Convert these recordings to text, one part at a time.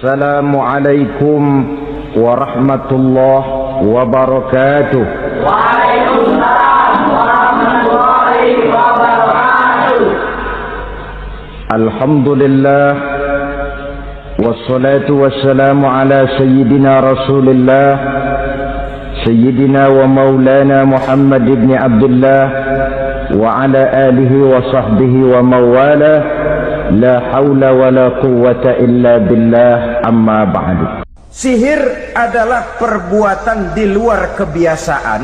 Assalamualaikum warahmatullahi wabarakatuh. Waalaikumsalam warahmatullahi wabarakatuh. Alhamdulillah wassalatu wassalamu ala sayyidina Rasulillah sayyidina wa maulana Muhammad ibn Abdullah wa ala alihi wa sahbihi wa mawala. La haula wa la quwwata illa billah, amma ba'du. Sihir adalah perbuatan di luar kebiasaan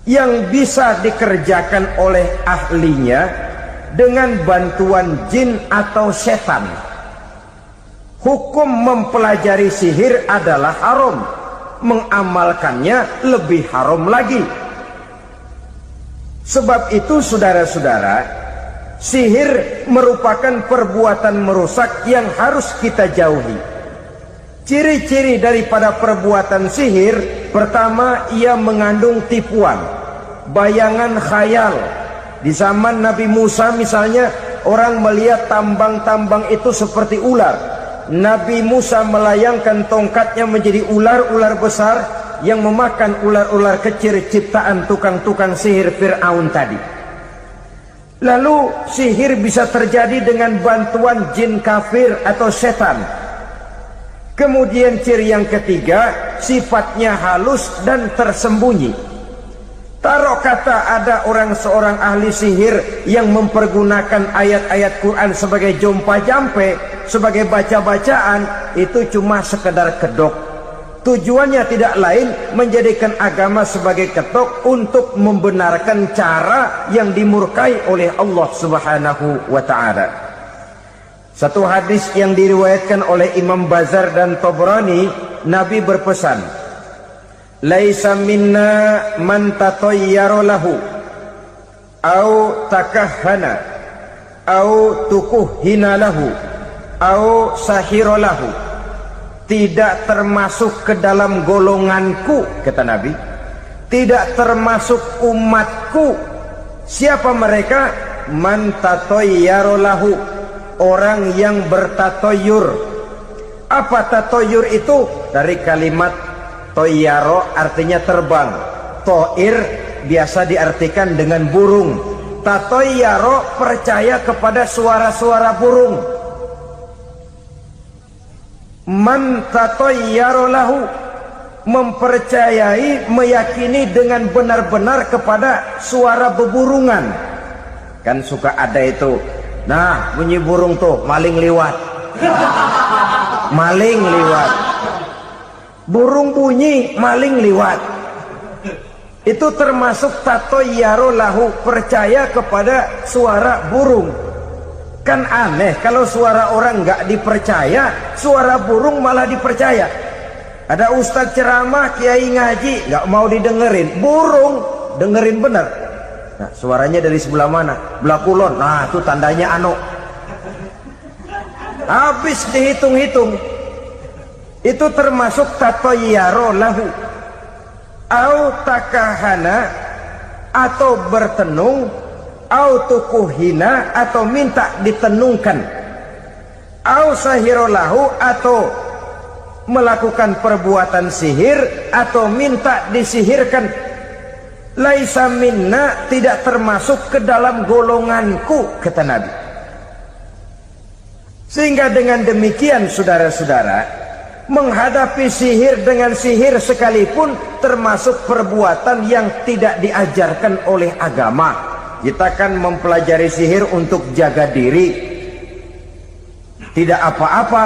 yang bisa dikerjakan oleh ahlinya dengan bantuan jin atau setan. Hukum mempelajari sihir adalah haram, mengamalkannya lebih haram lagi. Sebab itu saudara-saudara, sihir merupakan perbuatan merusak yang harus kita jauhi. Ciri-ciri daripada perbuatan sihir, pertama, ia mengandung tipuan, bayangan khayal. Di zaman Nabi Musa misalnya, orang melihat tambang-tambang itu seperti ular. Nabi Musa melayangkan tongkatnya menjadi ular-ular besar yang memakan ular-ular kecil ciptaan tukang-tukang sihir Fir'aun tadi. Lalu sihir bisa terjadi dengan bantuan jin kafir atau setan. Kemudian ciri yang ketiga, sifatnya halus dan tersembunyi. Taruh kata ada seorang ahli sihir yang mempergunakan ayat-ayat Quran sebagai jompa-jampe, sebagai baca-bacaan, itu cuma sekedar kedok. Tujuannya tidak lain menjadikan agama sebagai ketok untuk membenarkan cara yang dimurkai oleh Allah Subhanahu wa ta'ala. Satu hadis yang diriwayatkan oleh Imam Bazar dan Tabrani, Nabi berpesan, "Laisa minna man tatayyara lahu au takahhana au tukuhhina lahu au sahira lahu." Tidak termasuk ke dalam golonganku, kata Nabi. Tidak termasuk umatku. Siapa mereka? Man tatayyara lahu, orang yang bertatoyur. Apa tatoyur itu? Dari kalimat toyaro, artinya terbang. Toir biasa diartikan dengan burung. Tatoyaro percaya kepada suara-suara burung. Man tatayyara lahu, mempercayai, meyakini dengan benar-benar kepada suara beburungan. Kan suka ada itu, nah bunyi burung tuh, maling liwat. Maling liwat. Burung bunyi, maling liwat. Itu termasuk tatayyara lahu, percaya kepada suara burung. Kan aneh kalau suara orang nggak dipercaya, suara burung malah dipercaya. Ada ustadz ceramah, kiai ngaji, nggak mau didengerin, burung dengerin bener. Nah, suaranya dari sebelah mana? Belah kulon. Nah, itu tandanya anu. Habis dihitung-hitung. Itu termasuk tatayyara lahu. Au takahana, atau bertenung, au tukuhina, atau minta ditenungkan, au sahirolahu, atau melakukan perbuatan sihir atau minta disihirkan. Laisa minna, tidak termasuk ke dalam golonganku, kata Nabi. Sehingga dengan demikian saudara-saudara, menghadapi sihir dengan sihir sekalipun termasuk perbuatan yang tidak diajarkan oleh agama. Kita kan mempelajari sihir untuk jaga diri. Tidak apa-apa,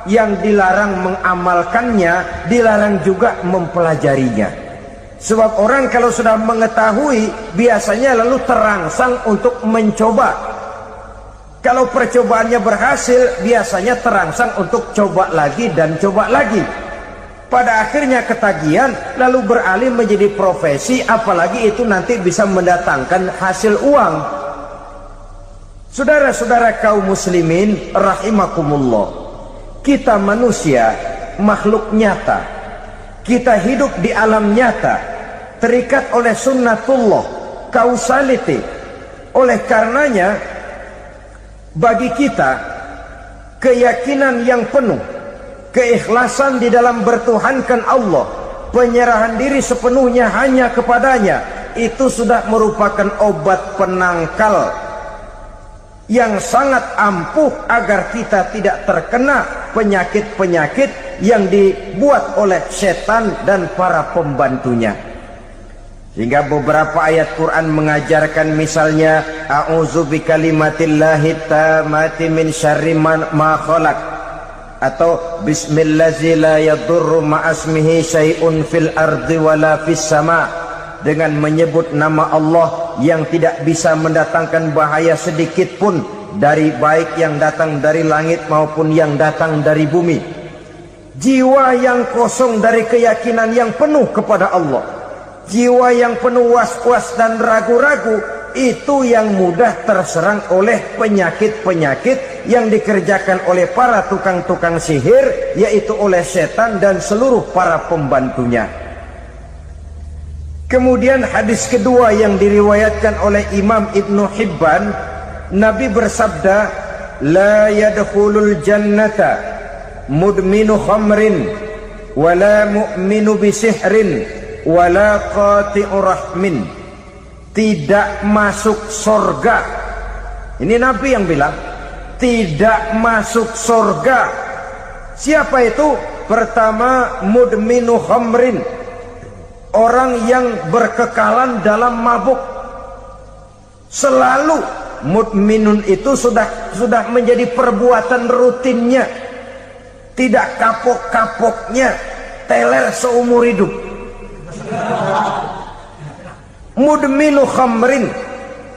yang dilarang mengamalkannya, dilarang juga mempelajarinya. Sebab orang kalau sudah mengetahui, biasanya lalu terangsang untuk mencoba. Kalau percobaannya berhasil, biasanya terangsang untuk coba lagi dan coba lagi. Pada akhirnya ketagihan, lalu beralih menjadi profesi, apalagi itu nanti bisa mendatangkan hasil uang. Saudara-saudara kaum muslimin rahimakumullah, kita manusia makhluk nyata, kita hidup di alam nyata, terikat oleh sunnatullah, causality. Oleh karenanya bagi kita keyakinan yang penuh, keikhlasan di dalam bertuhankan Allah, penyerahan diri sepenuhnya hanya kepadanya, itu sudah merupakan obat penangkal yang sangat ampuh agar kita tidak terkena penyakit-penyakit yang dibuat oleh setan dan para pembantunya. Sehingga beberapa ayat Quran mengajarkan, misalnya a'udzu bikalimatillahi tammati min syarri ma khalaq, atau bismillazi la yadurru ma'asmihi syai'un fil ardi wala fis sama, dengan menyebut nama Allah yang tidak bisa mendatangkan bahaya sedikit pun, dari baik yang datang dari langit maupun yang datang dari bumi. Jiwa yang kosong dari keyakinan yang penuh kepada Allah, jiwa yang penuh was-was dan ragu-ragu, itu yang mudah terserang oleh penyakit-penyakit yang dikerjakan oleh para tukang-tukang sihir, yaitu oleh setan dan seluruh para pembantunya. Kemudian hadis kedua yang diriwayatkan oleh Imam Ibnu Hibban, Nabi bersabda, la yadkhulul jannata mudminu khamrin wala mu'minu bisihrin wala qati'ur rahmin. Tidak masuk surga. Ini Nabi yang bilang, tidak masuk surga. Siapa itu? Pertama, mudminu khamrin, orang yang berkekalan dalam mabuk. Selalu mudminun itu sudah menjadi perbuatan rutinnya, tidak kapok-kapoknya, teler seumur hidup. Mudminu khamrin,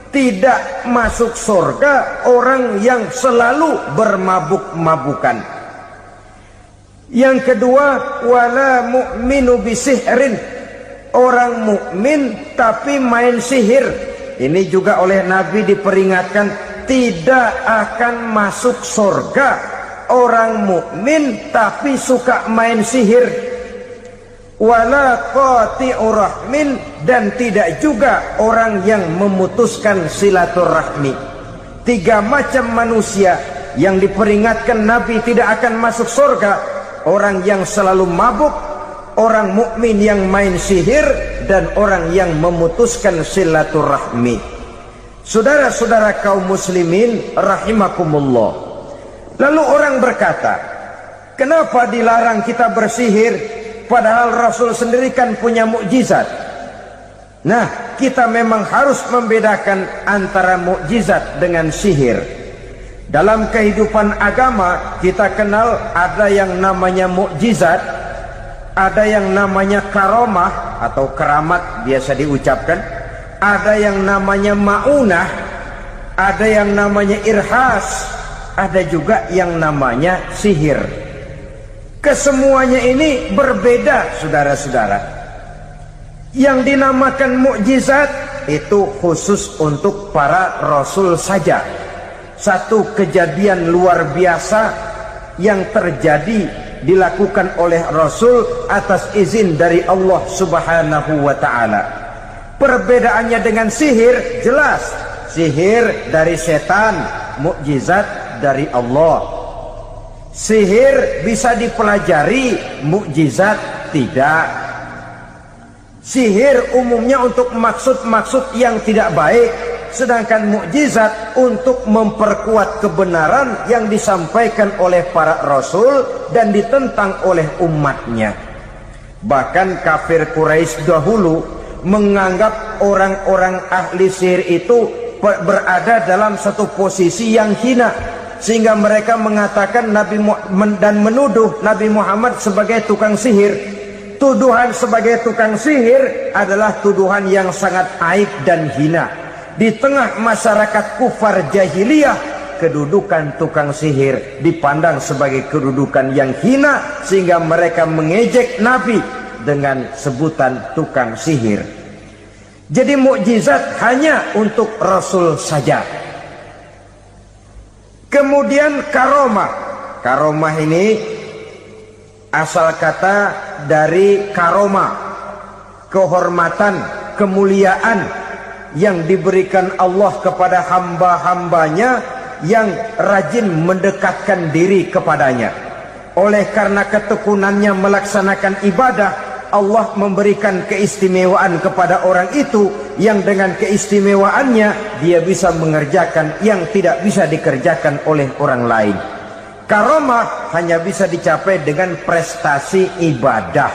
tidak masuk surga orang yang selalu bermabuk-mabukan. Yang kedua, wala mu'minu bisihrin, orang mukmin tapi main sihir. Ini juga oleh Nabi diperingatkan, tidak akan masuk surga orang mukmin tapi suka main sihir. Wala qati'ur rahmin, dan tidak juga orang yang memutuskan silaturahmi. Tiga macam manusia yang diperingatkan Nabi tidak akan masuk surga: orang yang selalu mabuk, orang mukmin yang main sihir, dan orang yang memutuskan silaturahmi. Saudara-saudara kaum muslimin rahimakumullah. Lalu orang berkata, kenapa dilarang kita bersihir? Padahal Rasul sendiri kan punya mukjizat. Nah, kita memang harus membedakan antara mukjizat dengan sihir. Dalam kehidupan agama kita kenal ada yang namanya mukjizat, ada yang namanya karomah atau keramat biasa diucapkan, ada yang namanya maunah, ada yang namanya irhas, ada juga yang namanya sihir. Kesemuanya ini berbeda, saudara-saudara. Yang dinamakan mukjizat itu khusus untuk para rasul saja. Satu kejadian luar biasa yang terjadi dilakukan oleh Rasul atas izin dari Allah Subhanahu wa ta'ala. Perbedaannya dengan sihir jelas. Sihir dari setan, mukjizat dari Allah. Sihir bisa dipelajari, mukjizat tidak. Sihir umumnya untuk maksud-maksud yang tidak baik, sedangkan mukjizat untuk memperkuat kebenaran yang disampaikan oleh para rasul dan ditentang oleh umatnya. Bahkan kafir Quraisy dahulu menganggap orang-orang ahli sihir itu berada dalam satu posisi yang hina, sehingga mereka mengatakan dan menuduh Nabi Muhammad sebagai tukang sihir. Tuduhan sebagai tukang sihir adalah tuduhan yang sangat aib dan hina. Di tengah masyarakat kufar jahiliyah, kedudukan tukang sihir dipandang sebagai kedudukan yang hina, sehingga mereka mengejek Nabi dengan sebutan tukang sihir. Jadi mukjizat hanya untuk Rasul saja. Kemudian karomah. Karomah ini asal kata dari karomah, kehormatan, kemuliaan yang diberikan Allah kepada hamba-hambanya yang rajin mendekatkan diri kepadanya. Oleh karena ketekunannya melaksanakan ibadah, Allah memberikan keistimewaan kepada orang itu, yang dengan keistimewaannya dia bisa mengerjakan yang tidak bisa dikerjakan oleh orang lain. Karomah hanya bisa dicapai dengan prestasi ibadah.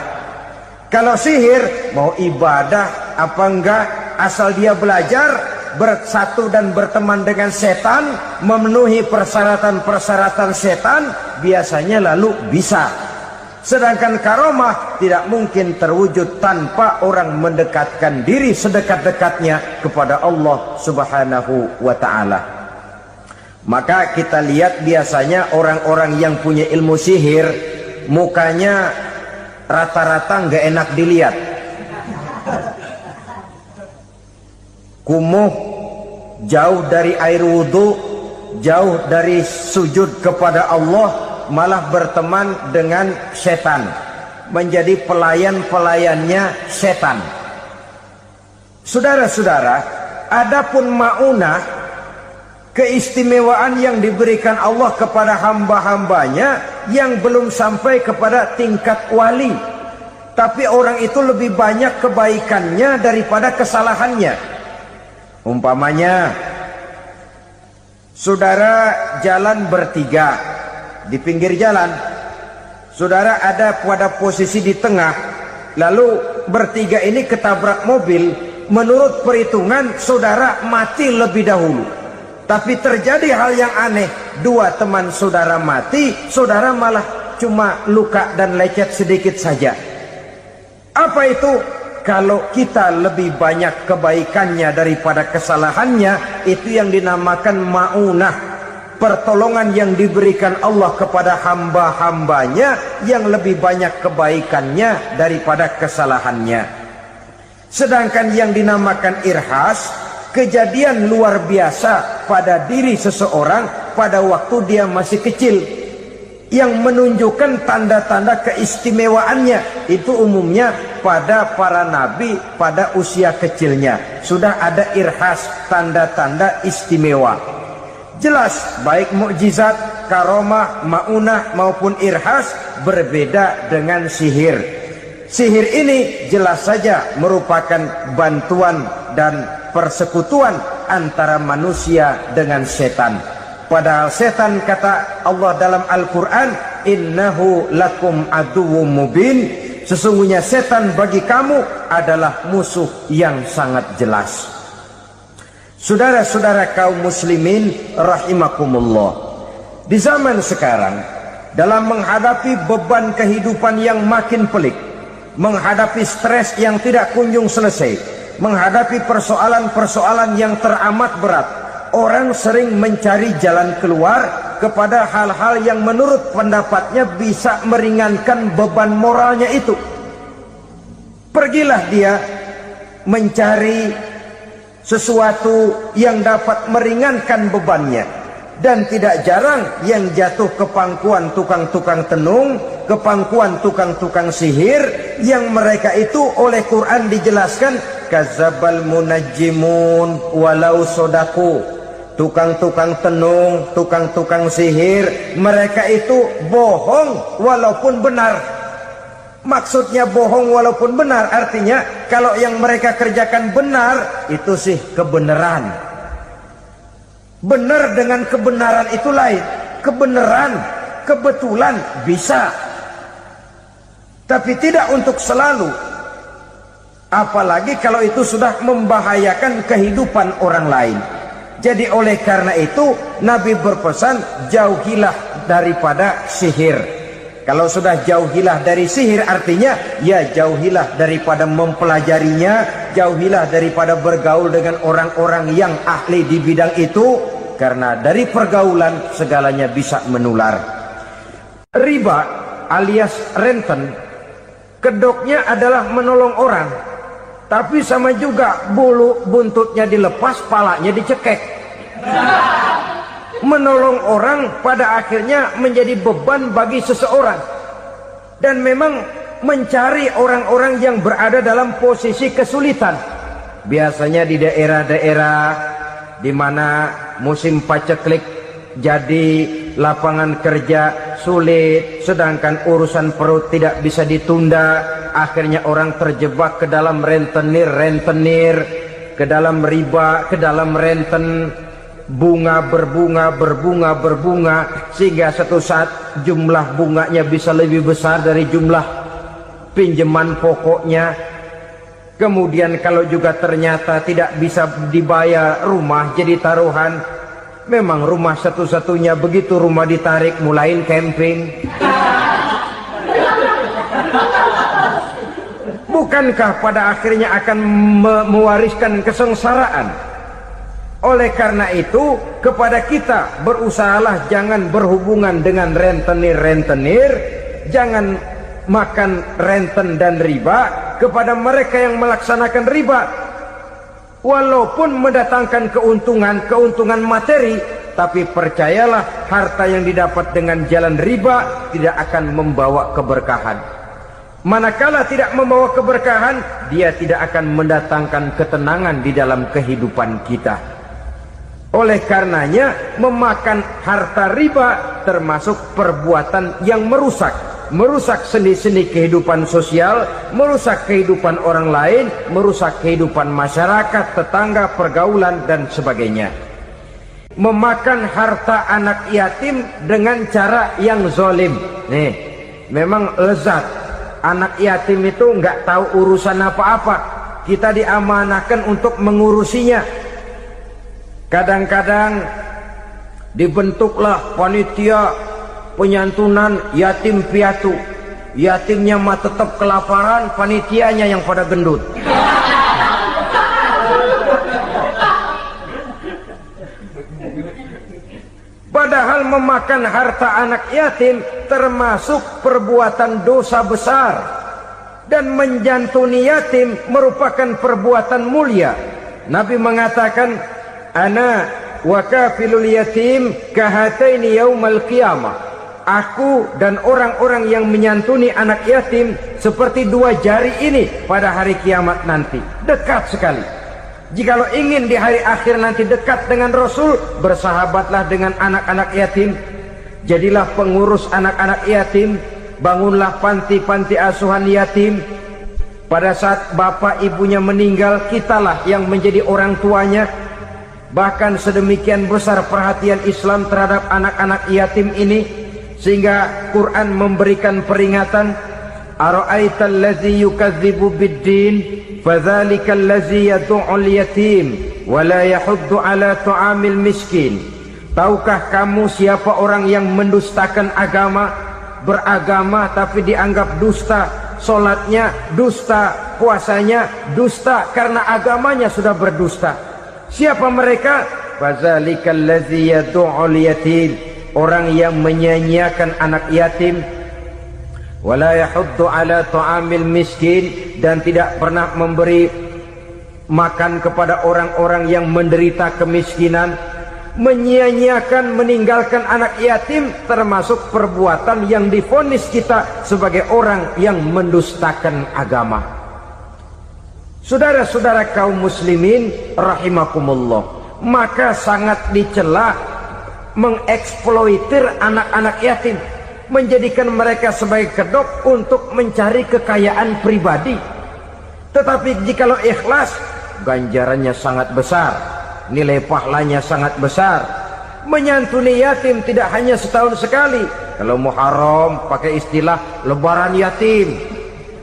Kalau sihir, mau ibadah apa enggak, asal dia belajar, bersatu dan berteman dengan setan, memenuhi persyaratan-persyaratan setan, biasanya lalu bisa. Sedangkan karomah tidak mungkin terwujud tanpa orang mendekatkan diri sedekat-dekatnya kepada Allah Subhanahu wa ta'ala. Maka kita lihat biasanya orang-orang yang punya ilmu sihir, mukanya rata-rata nggak enak dilihat. Kumuh, jauh dari air wudhu, jauh dari sujud kepada Allah, malah berteman dengan setan, menjadi pelayan-pelayannya setan. Saudara-saudara, adapun maunah, keistimewaan yang diberikan Allah kepada hamba-hambanya yang belum sampai kepada tingkat wali, tapi orang itu lebih banyak kebaikannya daripada kesalahannya. Umpamanya, saudara jalan bertiga di pinggir jalan, saudara ada pada posisi di tengah, lalu bertiga ini ketabrak mobil. Menurut perhitungan saudara mati lebih dahulu, tapi terjadi hal yang aneh, dua teman saudara mati, saudara malah cuma luka dan lecet sedikit saja. Apa itu? Kalau kita lebih banyak kebaikannya daripada kesalahannya, itu yang dinamakan ma'unah, pertolongan yang diberikan Allah kepada hamba-hambanya yang lebih banyak kebaikannya daripada kesalahannya. Sedangkan yang dinamakan irhas, kejadian luar biasa pada diri seseorang pada waktu dia masih kecil, yang menunjukkan tanda-tanda keistimewaannya. Itu umumnya pada para nabi pada usia kecilnya sudah ada irhas, tanda-tanda istimewa. Jelas baik mukjizat, karomah, maunah maupun irhas berbeda dengan sihir. Sihir ini jelas saja merupakan bantuan dan persekutuan antara manusia dengan setan. Padahal setan, kata Allah dalam Al-Quran, innahu lakum aduwwum mubin, sesungguhnya setan bagi kamu adalah musuh yang sangat jelas. Saudara-saudara kaum muslimin rahimakumullah, di zaman sekarang, dalam menghadapi beban kehidupan yang makin pelik, menghadapi stres yang tidak kunjung selesai, menghadapi persoalan-persoalan yang teramat berat, orang sering mencari jalan keluar kepada hal-hal yang menurut pendapatnya bisa meringankan beban moralnya itu. Pergilah dia mencari sesuatu yang dapat meringankan bebannya. Dan tidak jarang yang jatuh ke pangkuan tukang-tukang tenung, ke pangkuan tukang-tukang sihir, yang mereka itu oleh Quran dijelaskan kadzabal munajjimun walau sodaku. Tukang-tukang tenung, tukang-tukang sihir, mereka itu bohong walaupun benar. Maksudnya bohong walaupun benar, artinya kalau yang mereka kerjakan benar, itu sih kebenaran. Benar dengan kebenaran itu lain. Kebenaran, kebetulan bisa, tapi tidak untuk selalu. Apalagi kalau itu sudah membahayakan kehidupan orang lain. Jadi oleh karena itu Nabi berpesan, jauhilah daripada sihir. Kalau sudah jauhilah dari sihir, artinya ya jauhilah daripada mempelajarinya, jauhilah daripada bergaul dengan orang-orang yang ahli di bidang itu, karena dari pergaulan segalanya bisa menular. Riba alias renten, kedoknya adalah menolong orang, tapi sama juga bulu buntutnya dilepas, palanya dicekek. Menolong orang pada akhirnya menjadi beban bagi seseorang. Dan memang mencari orang-orang yang berada dalam posisi kesulitan, biasanya di daerah-daerah di mana musim paceklik jadi lapangan kerja sulit, sedangkan urusan perut tidak bisa ditunda. Akhirnya orang terjebak ke dalam rentenir, ke dalam riba, ke dalam renten, bunga berbunga, sehingga satu saat jumlah bunganya bisa lebih besar dari jumlah pinjaman pokoknya. Kemudian kalau juga ternyata tidak bisa dibayar, rumah jadi taruhan. Memang rumah satu-satunya, begitu rumah ditarik mulain camping. Bukankah pada akhirnya akan mewariskan kesengsaraan? Oleh karena itu, kepada kita berusahalah jangan berhubungan dengan rentenir, jangan makan renten dan riba. Kepada mereka yang melaksanakan riba, walaupun mendatangkan keuntungan materi, tapi percayalah harta yang didapat dengan jalan riba tidak akan membawa keberkahan. Manakala tidak membawa keberkahan, dia tidak akan mendatangkan ketenangan di dalam kehidupan kita. Oleh karenanya, memakan harta riba termasuk perbuatan yang merusak sendi-sendi kehidupan sosial, merusak kehidupan orang lain, merusak kehidupan masyarakat, tetangga, pergaulan, dan sebagainya. Memakan harta anak yatim dengan cara yang zalim. Nih, memang lezat. Anak yatim itu nggak tahu urusan apa-apa. Kita diamanahkan untuk mengurusinya. Kadang-kadang dibentuklah panitia penyantunan yatim piatu. Yatimnya mah tetap kelaparan, panitianya yang pada gendut. Padahal memakan harta anak yatim termasuk perbuatan dosa besar, dan menjantuni yatim merupakan perbuatan mulia. Nabi mengatakan, ana wa kafilul yatim kahataini yaumal qiyamah. Aku dan orang-orang yang menyantuni anak yatim seperti dua jari ini pada hari kiamat nanti. Dekat sekali. Jikalau ingin di hari akhir nanti dekat dengan Rasul, bersahabatlah dengan anak-anak yatim. Jadilah pengurus anak-anak yatim. Bangunlah panti-panti asuhan yatim. Pada saat bapak ibunya meninggal, kitalah yang menjadi orang tuanya. Bahkan sedemikian besar perhatian Islam terhadap anak-anak yatim ini, sehingga Quran memberikan peringatan, ara'aital ladzi yukadzibu bid-din fadzalikal ladzi yad'ul yatim wa la yahuddu ala ta'amil miskin. Tahukah kamu siapa orang yang mendustakan agama, beragama tapi dianggap dusta, salatnya dusta, puasanya dusta karena agamanya sudah berdusta. Siapa mereka? Fadzalikal ladzi yad'ul yatim, orang yang menyia-nyiakan anak yatim, wala yahuddu ala ta'amil miskin, dan tidak pernah memberi makan kepada orang-orang yang menderita kemiskinan. Menyia-nyiakan, meninggalkan anak yatim termasuk perbuatan yang divonis kita sebagai orang yang mendustakan agama. Saudara-saudara kaum muslimin rahimakumullah, maka sangat dicela mengeksploitir anak-anak yatim, menjadikan mereka sebagai kedok untuk mencari kekayaan pribadi. Tetapi jikalau ikhlas, ganjarannya sangat besar, nilai pahalanya sangat besar. Menyantuni yatim tidak hanya setahun sekali. Kalau Muharram pakai istilah lebaran yatim,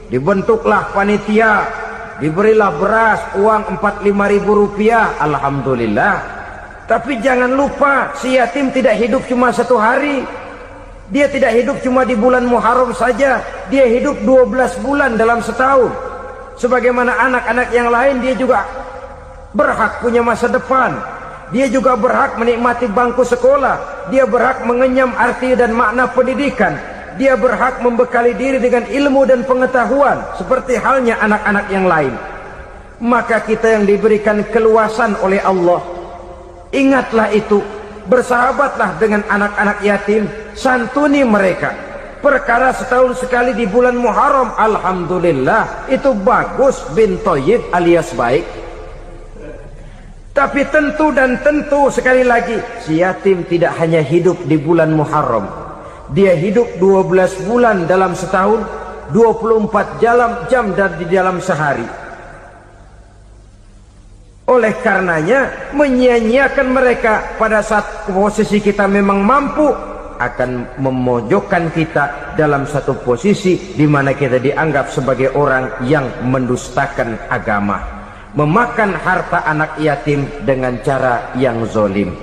dibentuklah panitia, diberilah beras, uang 45.000 rupiah, alhamdulillah. Tapi jangan lupa, si yatim tidak hidup cuma satu hari. Dia tidak hidup cuma di bulan Muharram saja, dia hidup 12 bulan dalam setahun. Sebagaimana anak-anak yang lain, dia juga berhak punya masa depan. Dia juga berhak menikmati bangku sekolah. Dia berhak mengenyam arti dan makna pendidikan. Dia berhak membekali diri dengan ilmu dan pengetahuan, seperti halnya anak-anak yang lain. Maka kita yang diberikan keluasan oleh Allah, ingatlah itu. Bersahabatlah dengan anak-anak yatim, santuni mereka. Perkara setahun sekali di bulan Muharram, alhamdulillah, itu bagus bin Thayyib alias baik. Tapi tentu dan tentu sekali lagi, si yatim tidak hanya hidup di bulan Muharram. Dia hidup 12 bulan dalam setahun, 24 jam di dalam sehari. Oleh karenanya, menyia-nyiakan mereka pada saat posisi kita memang mampu akan memojokkan kita dalam satu posisi di mana kita dianggap sebagai orang yang mendustakan agama. Memakan harta anak yatim dengan cara yang zolim.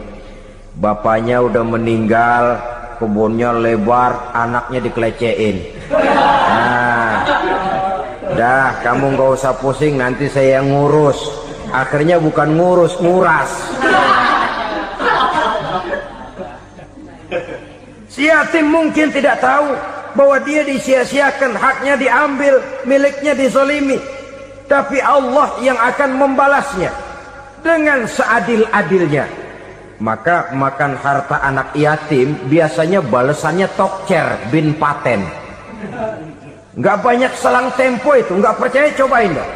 Bapaknya udah meninggal, kebunnya lebar, anaknya dikelecehin. Nah, dah kamu gak usah pusing, nanti saya yang ngurus. Akhirnya bukan ngurus, nguras. Si yatim mungkin tidak tahu bahwa dia disia-siakan, haknya diambil, miliknya dizolimi. Tapi Allah yang akan membalasnya dengan seadil-adilnya. Maka makan harta anak yatim biasanya balasannya tokcer bin paten. Nggak banyak selang tempo itu, nggak percaya cobain dah.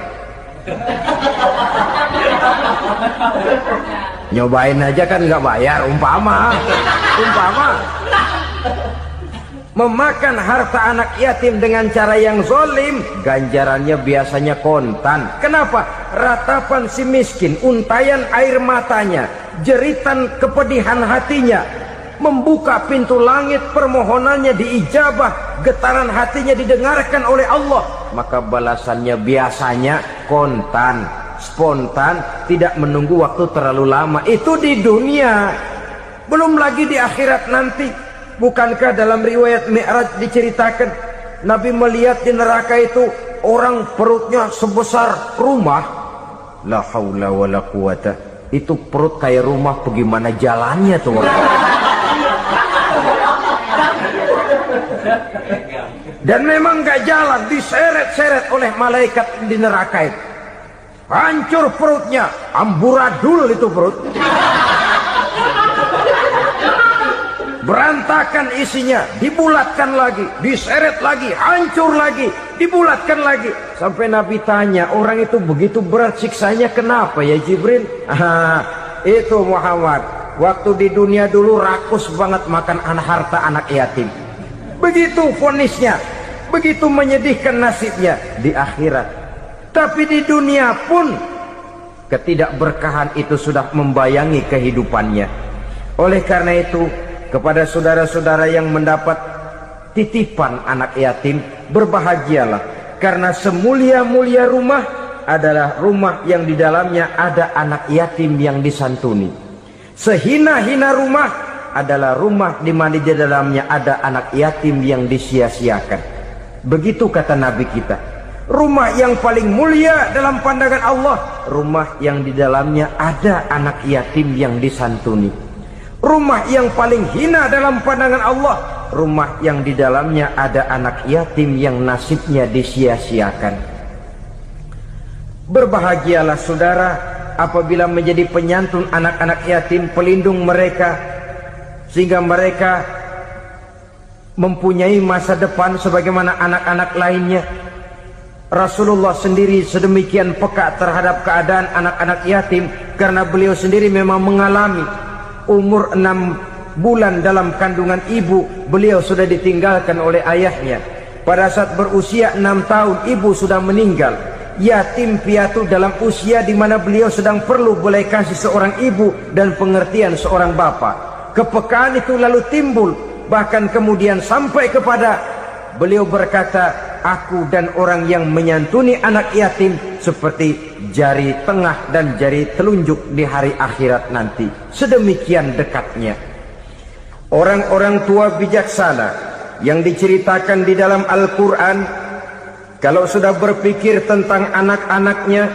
Nyobain aja kan nggak bayar, umpama. Memakan harta anak yatim dengan cara yang zolim, ganjarannya biasanya kontan. Kenapa? Ratapan si miskin, untayan air matanya, jeritan kepedihan hatinya, membuka pintu langit, permohonannya diijabah, getaran hatinya didengarkan oleh Allah. Maka balasannya biasanya kontan, spontan, tidak menunggu waktu terlalu lama. Itu di dunia, belum lagi di akhirat nanti. Bukankah dalam riwayat Mi'raj diceritakan Nabi melihat di neraka itu orang perutnya sebesar rumah? La haula wala quwata. Itu perut kayak rumah, bagaimana jalannya tuh orang? Dan memang gak jalan, diseret-seret oleh malaikat di neraka itu. Hancur perutnya, amburadul itu perut. Berantakan isinya, dibulatkan lagi, diseret lagi, hancur lagi, dibulatkan lagi. Sampai Nabi tanya, orang itu begitu berat siksanya kenapa ya Jibril? Itu Muhammad, waktu di dunia dulu rakus banget makan harta anak yatim. Begitu vonisnya, begitu menyedihkan nasibnya di akhirat. Tapi di dunia pun ketidakberkahan itu sudah membayangi kehidupannya. Oleh karena itu, kepada saudara-saudara yang mendapat titipan anak yatim, berbahagialah, karena semulia-mulia rumah adalah rumah yang di dalamnya ada anak yatim yang disantuni. Sehina-hina rumah adalah rumah di mana di dalamnya ada anak yatim yang disia-siakan. Begitu kata Nabi kita. Rumah yang paling mulia dalam pandangan Allah, rumah yang di dalamnya ada anak yatim yang disantuni. Rumah yang paling hina dalam pandangan Allah, rumah yang di dalamnya ada anak yatim yang nasibnya disia-siakan. Berbahagialah saudara apabila menjadi penyantun anak-anak yatim, pelindung mereka, sehingga mereka mempunyai masa depan sebagaimana anak-anak lainnya. Rasulullah sendiri sedemikian peka terhadap keadaan anak-anak yatim karena beliau sendiri memang mengalami. Umur 6 bulan dalam kandungan ibu, beliau sudah ditinggalkan oleh ayahnya. Pada saat berusia 6 tahun, ibu sudah meninggal. Yatim piatu dalam usia di mana beliau sedang perlu belas kasih seorang ibu dan pengertian seorang bapa. Kepekaan itu lalu timbul, bahkan kemudian sampai kepada beliau berkata, aku dan orang yang menyantuni anak yatim seperti jari tengah dan jari telunjuk di hari akhirat nanti. Sedemikian dekatnya. Orang-orang tua bijaksana yang diceritakan di dalam Al-Quran, kalau sudah berpikir tentang anak-anaknya,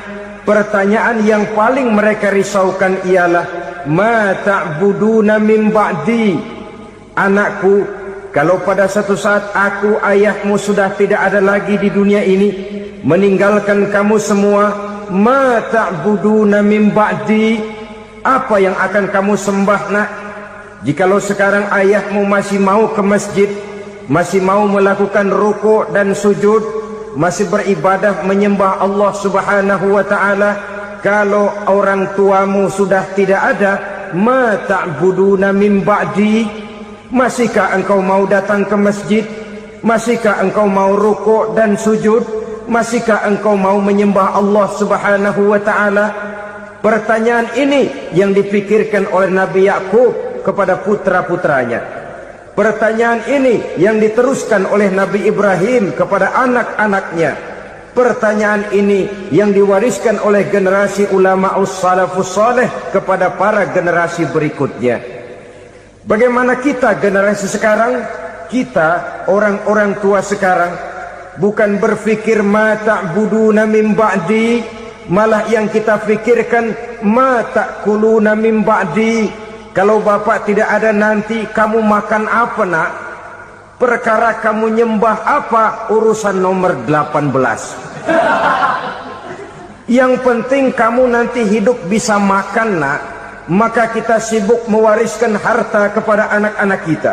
pertanyaan yang paling mereka risaukan ialah, ma ta'buduna min ba'di? Anakku, kalau pada satu saat aku, ayahmu sudah tidak ada lagi di dunia ini, meninggalkan kamu semua, ma ta'buduna min ba'di? Apa yang akan kamu sembah nak? Jikalau sekarang ayahmu masih mau ke masjid, masih mau melakukan rukuk dan sujud, masih beribadah menyembah Allah Subhanahu wa ta'ala, kalau orang tuamu sudah tidak ada, ma ta'buduna min ba'di, masihkah engkau mau datang ke masjid? Masihkah engkau mau rukuk dan sujud? Masihkah engkau mau menyembah Allah Subhanahu wa ta'ala? Pertanyaan ini yang dipikirkan oleh Nabi Yakub kepada putra-putranya. Pertanyaan ini yang diteruskan oleh Nabi Ibrahim kepada anak-anaknya. Pertanyaan ini yang diwariskan oleh generasi ulama salafus saleh kepada para generasi berikutnya. Bagaimana kita generasi sekarang? Kita orang-orang tua sekarang bukan berfikir ma ta'buduna min ba'di, malah yang kita fikirkan ma ta'kuluna min ba'di. Kalau bapak tidak ada nanti kamu makan apa nak? Perkara kamu nyembah apa urusan nomor 18. Yang penting kamu nanti hidup bisa makan nak. Maka kita sibuk mewariskan harta kepada anak-anak kita.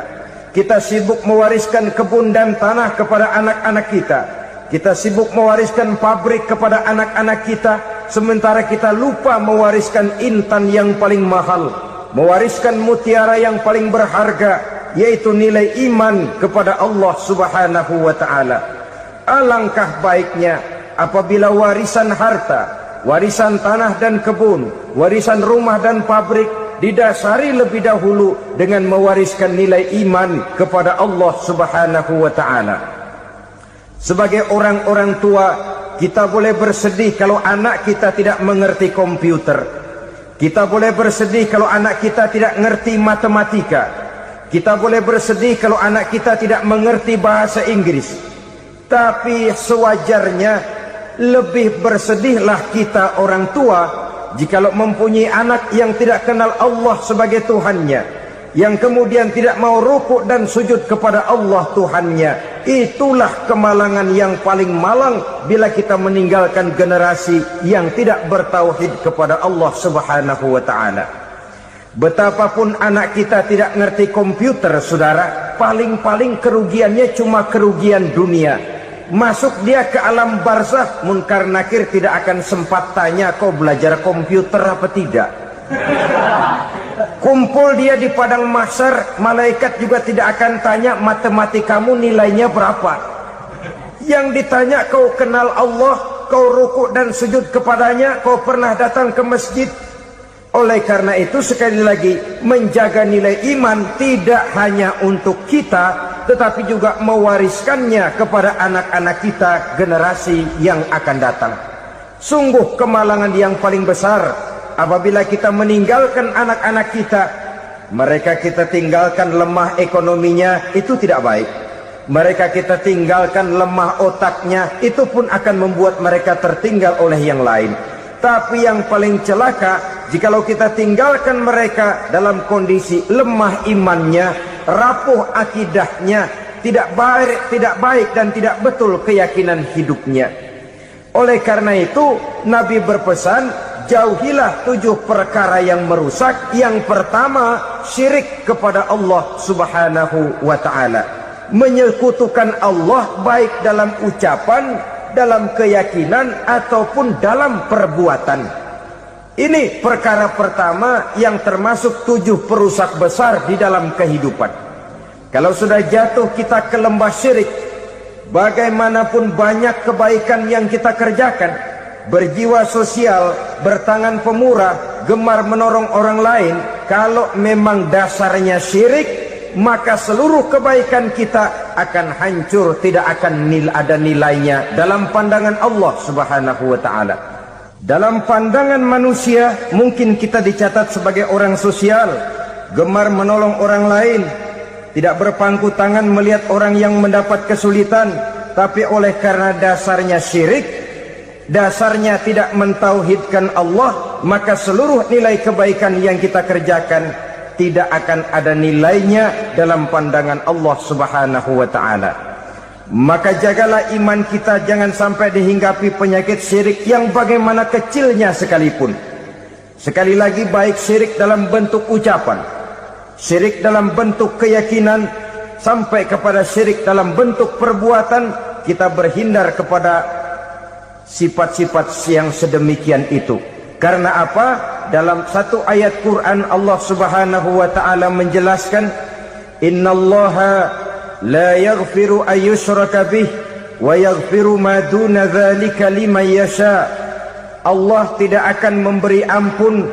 Kita sibuk mewariskan kebun dan tanah kepada anak-anak kita. Kita sibuk mewariskan pabrik kepada anak-anak kita, sementara kita lupa mewariskan intan yang paling mahal, mewariskan mutiara yang paling berharga, yaitu nilai iman kepada Allah Subhanahu wa ta'ala. Alangkah baiknya apabila warisan harta, warisan tanah dan kebun, warisan rumah dan pabrik didasari lebih dahulu dengan mewariskan nilai iman kepada Allah Subhanahu wa ta'ala. Sebagai orang-orang tua, kita boleh bersedih kalau anak kita tidak mengerti komputer. Kita boleh bersedih kalau anak kita tidak mengerti matematika. Kita boleh bersedih kalau anak kita tidak mengerti bahasa Inggris. Tapi sewajarnya lebih bersedihlah kita orang tua jikalau mempunyai anak yang tidak kenal Allah sebagai Tuhannya, yang kemudian tidak mau rukuk dan sujud kepada Allah Tuhannya. Itulah kemalangan yang paling malang bila kita meninggalkan generasi yang tidak bertauhid kepada Allah Subhanahu wa ta'ala. Betapapun anak kita tidak ngerti komputer, saudara, paling-paling kerugiannya cuma kerugian dunia. Masuk dia ke alam barzakh, munkar nakir tidak akan sempat tanya kau belajar komputer apa tidak. Kumpul dia di padang mahsyar, malaikat juga tidak akan tanya matematikamu nilainya berapa. Yang ditanya kau kenal Allah, kau rukuk dan sujud kepadanya, kau pernah datang ke masjid. Oleh karena itu sekali lagi, menjaga nilai iman tidak hanya untuk kita, tetapi juga mewariskannya kepada anak-anak kita generasi yang akan datang. Sungguh kemalangan yang paling besar apabila kita meninggalkan anak-anak kita. Mereka kita tinggalkan lemah ekonominya, itu tidak baik. Mereka kita tinggalkan lemah otaknya, itu pun akan membuat mereka tertinggal oleh yang lain. Tapi yang paling celaka, jikalau kita tinggalkan mereka dalam kondisi lemah imannya, rapuh akidahnya, tidak baik dan tidak betul keyakinan hidupnya. Oleh karena itu Nabi berpesan, jauhilah 7 perkara yang merusak. Yang pertama, syirik kepada Allah Subhanahu wa ta'ala. Menyekutukan Allah baik dalam ucapan, dalam keyakinan ataupun dalam perbuatan. Ini perkara pertama yang termasuk 7 perusak besar di dalam kehidupan. Kalau sudah jatuh kita ke lembah syirik, bagaimanapun banyak kebaikan yang kita kerjakan, berjiwa sosial, bertangan pemurah, gemar menolong orang lain, kalau memang dasarnya syirik, maka seluruh kebaikan kita akan hancur, tidak akan ada nilainya dalam pandangan Allah Subhanahu wa ta'ala. Dalam pandangan manusia mungkin kita dicatat sebagai orang sosial, gemar menolong orang lain, tidak berpangku tangan melihat orang yang mendapat kesulitan. Tapi oleh karena dasarnya syirik, dasarnya tidak mentauhidkan Allah, maka seluruh nilai kebaikan yang kita kerjakan tidak akan ada nilainya dalam pandangan Allah Subhanahu wa ta'ala. Maka jagalah iman kita jangan sampai dihinggapi penyakit syirik yang bagaimana kecilnya sekalipun. Sekali lagi, baik syirik dalam bentuk ucapan, syirik dalam bentuk keyakinan, sampai kepada syirik dalam bentuk perbuatan, kita berhindar kepada sifat-sifat yang sedemikian itu. Karena apa? Dalam satu ayat Quran Allah Subhanahu wa taala menjelaskan, innallaha la yaghfiru ayyushraka bih wa yaghfiru ma duna dzalika liman yasha. Allah tidak akan memberi ampun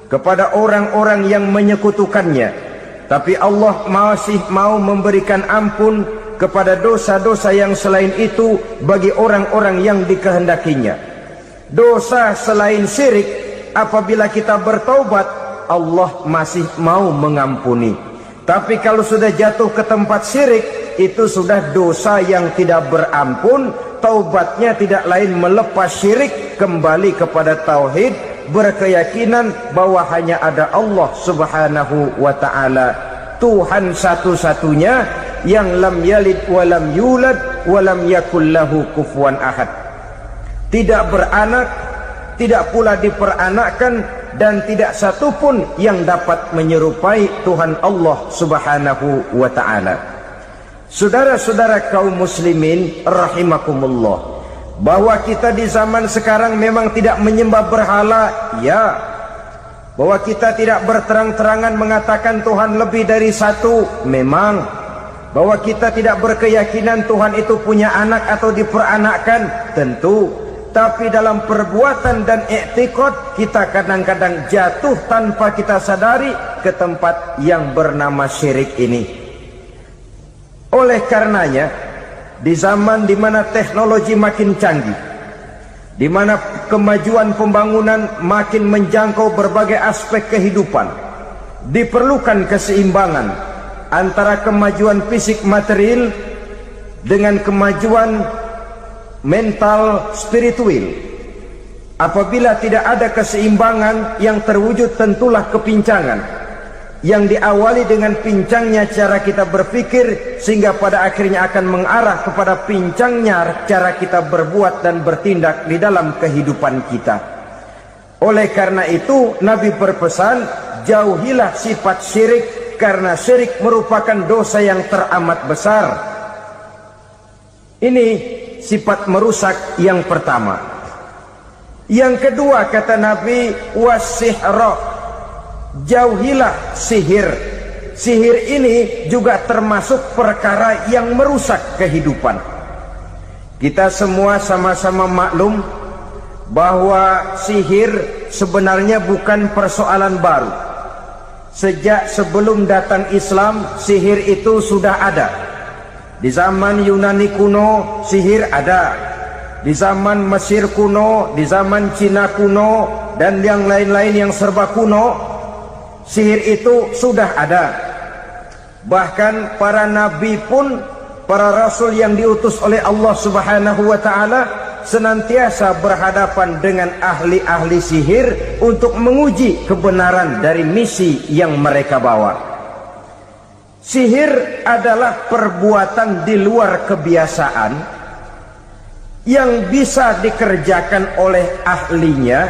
kepada orang-orang yang menyekutukannya, tapi Allah masih mau memberikan ampun kepada dosa-dosa yang selain itu bagi orang-orang yang dikehendakinya. Dosa selain syirik, apabila kita bertaubat, Allah masih mau mengampuni. Tapi kalau sudah jatuh ke tempat syirik, itu sudah dosa yang tidak berampun. Taubatnya tidak lain melepas syirik, kembali kepada tauhid, berkeyakinan bahwa hanya ada Allah Subhanahu wa ta'ala, Tuhan satu-satunya yang lam yalid walam yulad walam yakul lahu kufuwan ahad. Tidak beranak, tidak pula diperanakkan, dan tidak satupun yang dapat menyerupai Tuhan Allah Subhanahu wa ta'ala. Saudara-saudara kaum muslimin rahimakumullah, bahwa kita di zaman sekarang memang tidak menyembah berhala, ya. Bahwa kita tidak berterang-terangan mengatakan Tuhan lebih dari satu, memang. Bahwa kita tidak berkeyakinan Tuhan itu punya anak atau diperanakkan, tentu. Tapi dalam perbuatan dan i'tiqad, kita kadang-kadang jatuh tanpa kita sadari ke tempat yang bernama syirik ini. Oleh karenanya, di zaman di mana teknologi makin canggih, di mana kemajuan pembangunan makin menjangkau berbagai aspek kehidupan, diperlukan keseimbangan antara kemajuan fisik material dengan kemajuan mental spiritual. Apabila tidak ada keseimbangan, yang terwujud tentulah kepincangan, yang diawali dengan pincangnya cara kita berpikir, sehingga pada akhirnya akan mengarah kepada pincangnya cara kita berbuat dan bertindak di dalam kehidupan kita. Oleh karena itu Nabi berpesan, jauhilah sifat syirik, karena syirik merupakan dosa yang teramat besar. Ini sifat merusak yang pertama. Yang kedua, kata Nabi, wasihra, jauhilah sihir. Sihir ini juga termasuk perkara yang merusak kehidupan. Kita semua sama-sama maklum bahwa sihir sebenarnya bukan persoalan baru. Sejak sebelum datang Islam, sihir itu sudah ada. Di zaman Yunani kuno, sihir ada. Di zaman Mesir kuno, di zaman Cina kuno, dan yang lain-lain yang serba kuno, sihir itu sudah ada. Bahkan para nabi pun, para rasul yang diutus oleh Allah Subhanahu wa ta'ala, senantiasa berhadapan dengan ahli-ahli sihir untuk menguji kebenaran dari misi yang mereka bawa. Sihir adalah perbuatan di luar kebiasaan yang bisa dikerjakan oleh ahlinya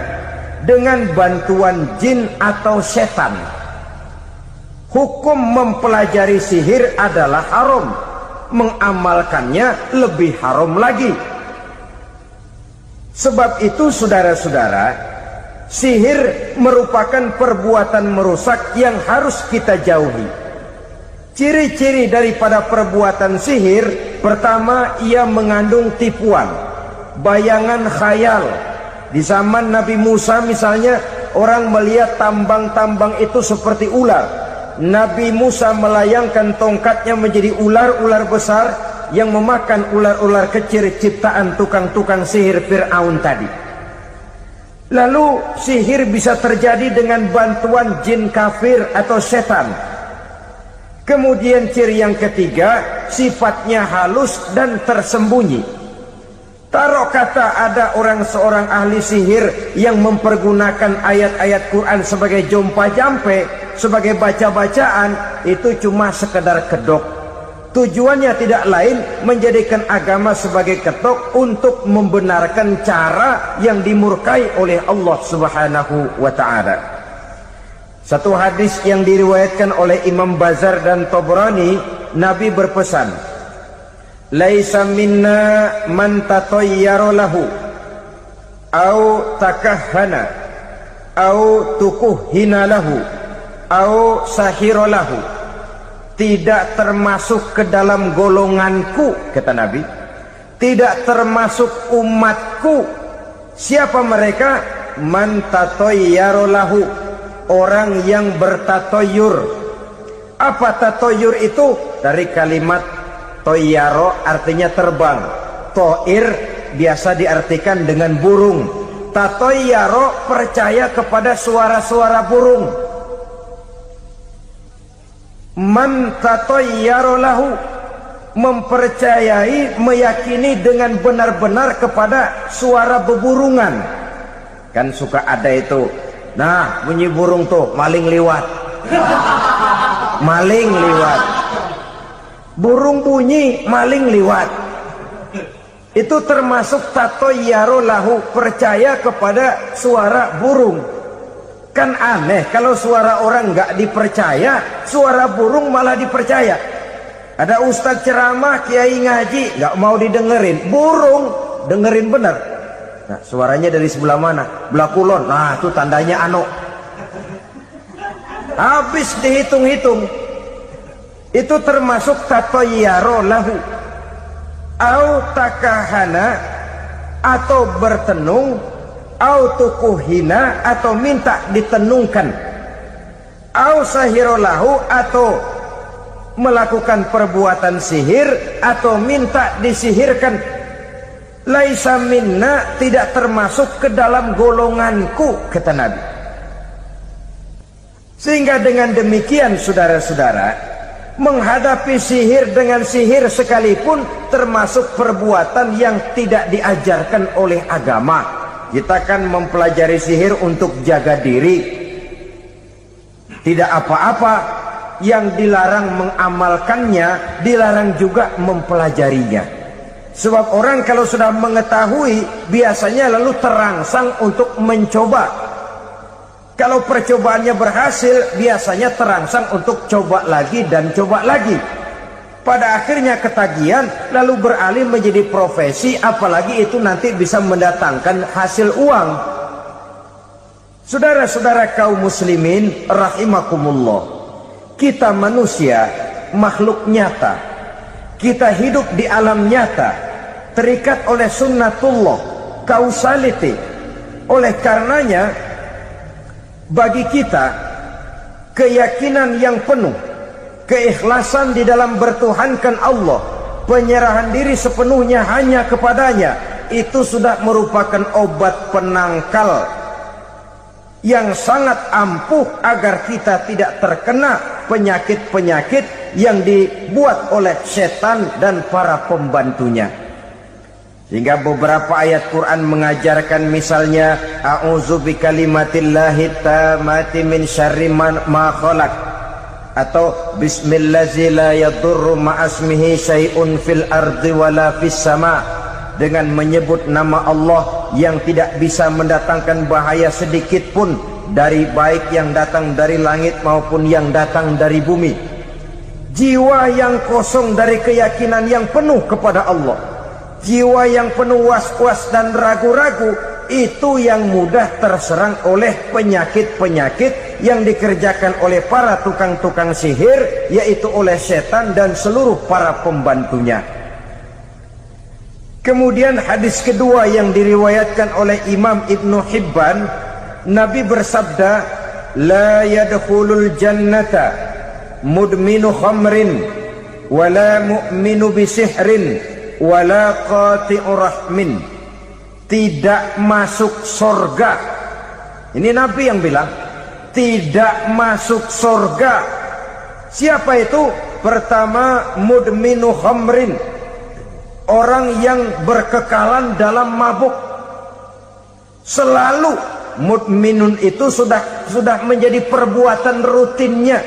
dengan bantuan jin atau setan. Hukum mempelajari sihir adalah haram, mengamalkannya lebih haram lagi. Sebab itu saudara-saudara, sihir merupakan perbuatan merusak yang harus kita jauhi. Ciri-ciri daripada perbuatan sihir, pertama, ia mengandung tipuan, bayangan khayal. Di zaman Nabi Musa misalnya, orang melihat tambang-tambang itu seperti ular. Nabi Musa melayangkan tongkatnya menjadi ular-ular besar yang memakan ular-ular kecil ciptaan tukang-tukang sihir Fir'aun tadi. Lalu sihir bisa terjadi dengan bantuan jin kafir atau setan. Kemudian ciri yang ketiga, sifatnya halus dan tersembunyi. Taruh kata ada seorang ahli sihir yang mempergunakan ayat-ayat Quran sebagai jompa-jampe, sebagai baca-bacaan, itu cuma sekedar kedok. Tujuannya tidak lain menjadikan agama sebagai ketok untuk membenarkan cara yang dimurkai oleh Allah Subhanahu wa ta'ala. Satu hadis yang diriwayatkan oleh Imam Bazar dan Tabrani, Nabi berpesan, laisa minna man tatayyara lahu au takahhana au tukuhina lahu au sahira lahu, tidak termasuk ke dalam golonganku, kata Nabi, tidak termasuk umatku. Siapa mereka? Man tatoyyara lahu, orang yang bertatoyur. Apa tatoyur itu? Dari kalimat toyaro, artinya terbang. Toir biasa diartikan dengan burung. Tatoyaro percaya kepada suara-suara burung. Man tatoyyara lahu, mempercayai, meyakini dengan benar-benar kepada suara beburungan. Kan suka ada itu, nah bunyi burung tuh, maling liwat. Maling liwat, burung bunyi, maling liwat. Itu termasuk tatoyyara lahu, percaya kepada suara burung. Kan aneh kalau suara orang nggak dipercaya, suara burung malah dipercaya. Ada ustaz ceramah, kiai ngaji, nggak mau didengerin, burung dengerin bener. Nah, suaranya dari sebelah mana? Belah kulon. Nah, itu tandanya anu. Habis dihitung-hitung, itu termasuk tatoyyara lahu. Au takahana, atau bertenung, au tukuhina, atau minta ditenungkan, au sahira lahu, atau melakukan perbuatan sihir, atau minta disihirkan. Laisa minna, tidak termasuk ke dalam golonganku, kata Nabi. Sehingga dengan demikian saudara-saudara, menghadapi sihir dengan sihir sekalipun termasuk perbuatan yang tidak diajarkan oleh agama. Kita kan mempelajari sihir untuk jaga diri, tidak apa-apa. Yang dilarang mengamalkannya, dilarang juga mempelajarinya. Sebab orang kalau sudah mengetahui, biasanya lalu terangsang untuk mencoba. Kalau percobaannya berhasil, biasanya terangsang untuk coba lagi dan coba lagi. Pada akhirnya ketagihan, lalu beralih menjadi profesi, apalagi itu nanti bisa mendatangkan hasil uang. Saudara-saudara kaum muslimin rahimakumullah, kita manusia makhluk nyata, kita hidup di alam nyata, terikat oleh sunnatullah, causality. Oleh karenanya bagi kita keyakinan yang penuh, keikhlasan di dalam bertuhankan Allah, penyerahan diri sepenuhnya hanya kepadanya, itu sudah merupakan obat penangkal yang sangat ampuh agar kita tidak terkena penyakit-penyakit yang dibuat oleh setan dan para pembantunya. Sehingga beberapa ayat Quran mengajarkan, misalnya a'udzu bikalimatillahi tammati min syarri ma khalaq, atau bismillazi la yadurru ma'asmihi syai'un fil ardi wala fis sama, dengan menyebut nama Allah yang tidak bisa mendatangkan bahaya sedikit pun, dari baik yang datang dari langit maupun yang datang dari bumi. Jiwa yang kosong dari keyakinan yang penuh kepada Allah, jiwa yang penuh was-was dan ragu-ragu, itu yang mudah terserang oleh penyakit-penyakit yang dikerjakan oleh para tukang-tukang sihir, yaitu oleh setan dan seluruh para pembantunya. Kemudian hadis kedua yang diriwayatkan oleh Imam Ibnu Hibban, Nabi bersabda, la yadkhulul jannata mudminu khamrin wala mu'minu bisihrin wala qati'u rahmin. Tidak masuk surga. Ini Nabi yang bilang, tidak masuk surga. Siapa itu? Pertama, mudminu khamrin, orang yang berkekalan dalam mabuk. Selalu mudminun itu sudah menjadi perbuatan rutinnya,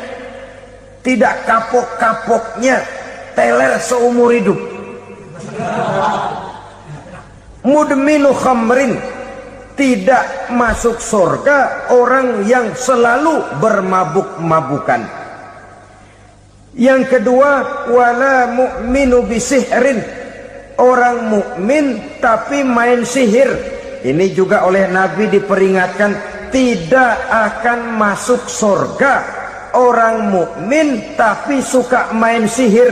tidak kapok-kapoknya, teler seumur hidup. Mudminu khamrin, tidak masuk surga orang yang selalu bermabuk-mabukan. Yang kedua, wala mu'minu bisihrin, orang mukmin tapi main sihir. Ini juga oleh Nabi diperingatkan, tidak akan masuk surga orang mukmin tapi suka main sihir,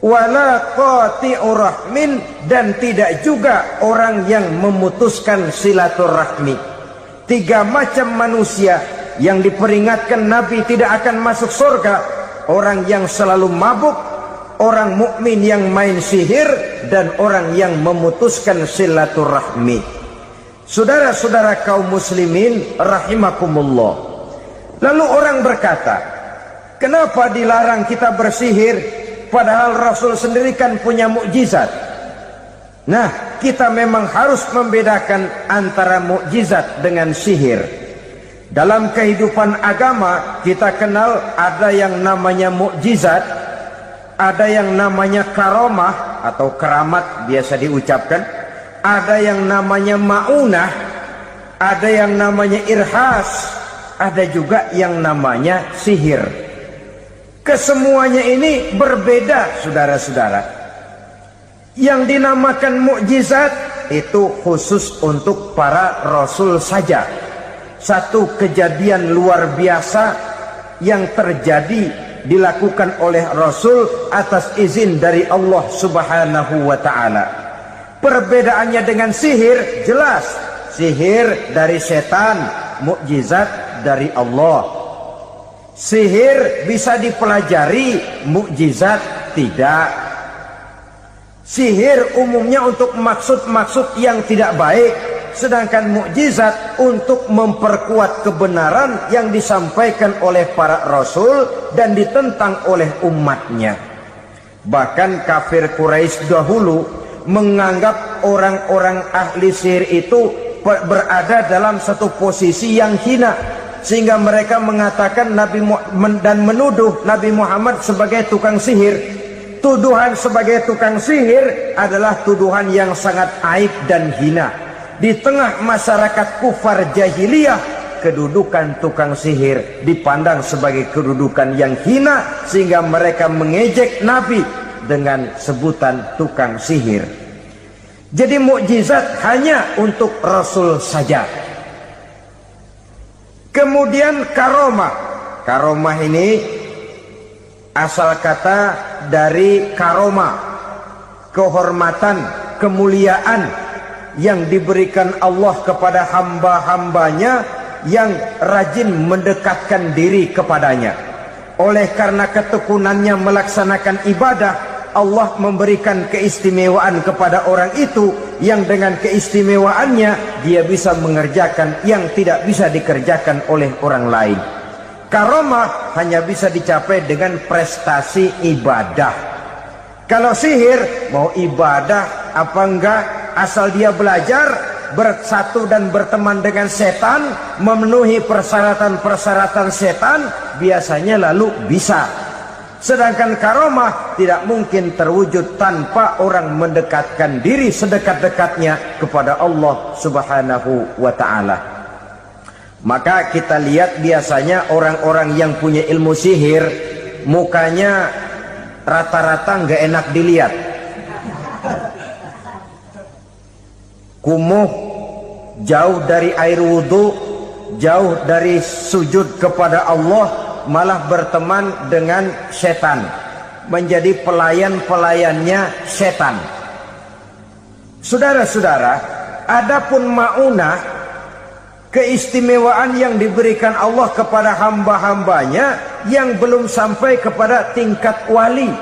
wala qati'ur rahmin, dan tidak juga orang yang memutuskan silaturahmi. 3 macam manusia yang diperingatkan Nabi tidak akan masuk surga: orang yang selalu mabuk, orang mukmin yang main sihir, dan orang yang memutuskan silaturahmi. Saudara-saudara kaum muslimin rahimakumullah. Lalu orang berkata, kenapa dilarang kita bersihir padahal Rasul sendiri kan punya mukjizat? Nah, kita memang harus membedakan antara mukjizat dengan sihir. Dalam kehidupan agama kita kenal ada yang namanya mukjizat, ada yang namanya karomah atau keramat biasa diucapkan, ada yang namanya maunah, ada yang namanya irhas, ada juga yang namanya sihir. Kesemuanya ini berbeda, saudara-saudara. Yang dinamakan mukjizat itu khusus untuk para rasul saja. Satu kejadian luar biasa yang terjadi dilakukan oleh Rasul atas izin dari Allah Subhanahu wa ta'ala. Perbedaannya dengan sihir jelas. Sihir dari setan, mukjizat dari Allah. Sihir bisa dipelajari, mukjizat tidak. Sihir umumnya untuk maksud-maksud yang tidak baik, sedangkan mukjizat untuk memperkuat kebenaran yang disampaikan oleh para rasul dan ditentang oleh umatnya. Bahkan kafir Quraisy dahulu menganggap orang-orang ahli sihir itu berada dalam satu posisi yang hina, sehingga mereka mengatakan Nabi dan menuduh Nabi Muhammad sebagai tukang sihir. Tuduhan sebagai tukang sihir adalah tuduhan yang sangat aib dan hina. Di tengah masyarakat kufar jahiliyah, kedudukan tukang sihir dipandang sebagai kedudukan yang hina, sehingga mereka mengejek Nabi dengan sebutan tukang sihir. Jadi mukjizat hanya untuk Rasul saja. Kemudian karomah. Karomah ini asal kata dari karoma, kehormatan, kemuliaan yang diberikan Allah kepada hamba-hambanya yang rajin mendekatkan diri kepadanya. Oleh karena ketekunannya melaksanakan ibadah, Allah memberikan keistimewaan kepada orang itu, yang dengan keistimewaannya dia bisa mengerjakan yang tidak bisa dikerjakan oleh orang lain. Karomah hanya bisa dicapai dengan prestasi ibadah. Kalau sihir, mau ibadah apa enggak, asal dia belajar, bersatu dan berteman dengan setan, memenuhi persyaratan-persyaratan setan, biasanya lalu bisa. Sedangkan karomah tidak mungkin terwujud tanpa orang mendekatkan diri sedekat-dekatnya kepada Allah Subhanahu wa ta'ala. Maka kita lihat biasanya orang-orang yang punya ilmu sihir, mukanya rata-rata nggak enak dilihat. Kumuh, jauh dari air wudhu, jauh dari sujud kepada Allah, malah berteman dengan setan, menjadi pelayan-pelayannya setan. Saudara-saudara, adapun maunah, keistimewaan yang diberikan Allah kepada hamba-hambanya yang belum sampai kepada tingkat wali,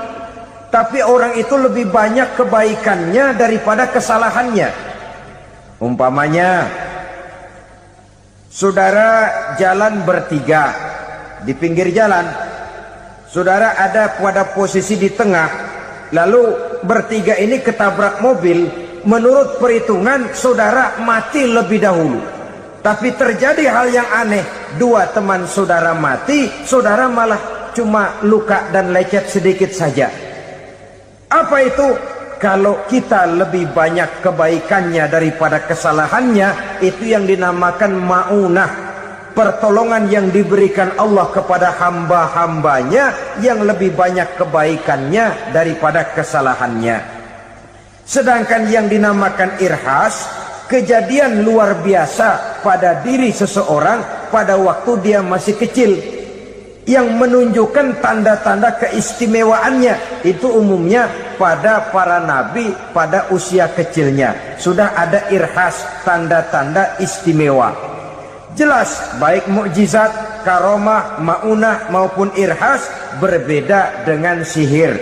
tapi orang itu lebih banyak kebaikannya daripada kesalahannya. Umpamanya, saudara jalan bertiga di pinggir jalan, saudara ada pada posisi di tengah, lalu bertiga ini ketabrak mobil. Menurut perhitungan saudara mati lebih dahulu. Tapi terjadi hal yang aneh, 2 teman saudara mati, saudara malah cuma luka dan lecet sedikit saja. Apa itu? Kalau kita lebih banyak kebaikannya daripada kesalahannya, itu yang dinamakan maunah, pertolongan yang diberikan Allah kepada hamba-hambanya yang lebih banyak kebaikannya daripada kesalahannya. Sedangkan yang dinamakan irhas, kejadian luar biasa pada diri seseorang pada waktu dia masih kecil, yang menunjukkan tanda-tanda keistimewaannya. Itu umumnya pada para nabi pada usia kecilnya sudah ada irhas, tanda-tanda istimewa. Jelas baik mukjizat, karomah, maunah maupun irhas berbeda dengan sihir.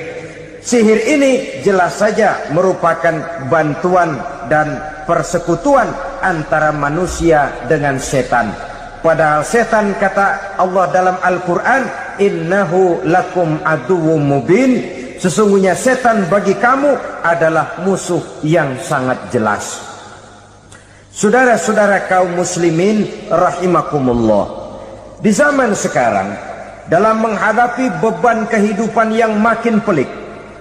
Sihir ini jelas saja merupakan bantuan dan persekutuan antara manusia dengan setan. Padahal setan, kata Allah dalam Al-Quran, innahu lakum aduwwum mubin, sesungguhnya setan bagi kamu adalah musuh yang sangat jelas. Saudara-saudara kaum muslimin rahimakumullah, di zaman sekarang dalam menghadapi beban kehidupan yang makin pelik,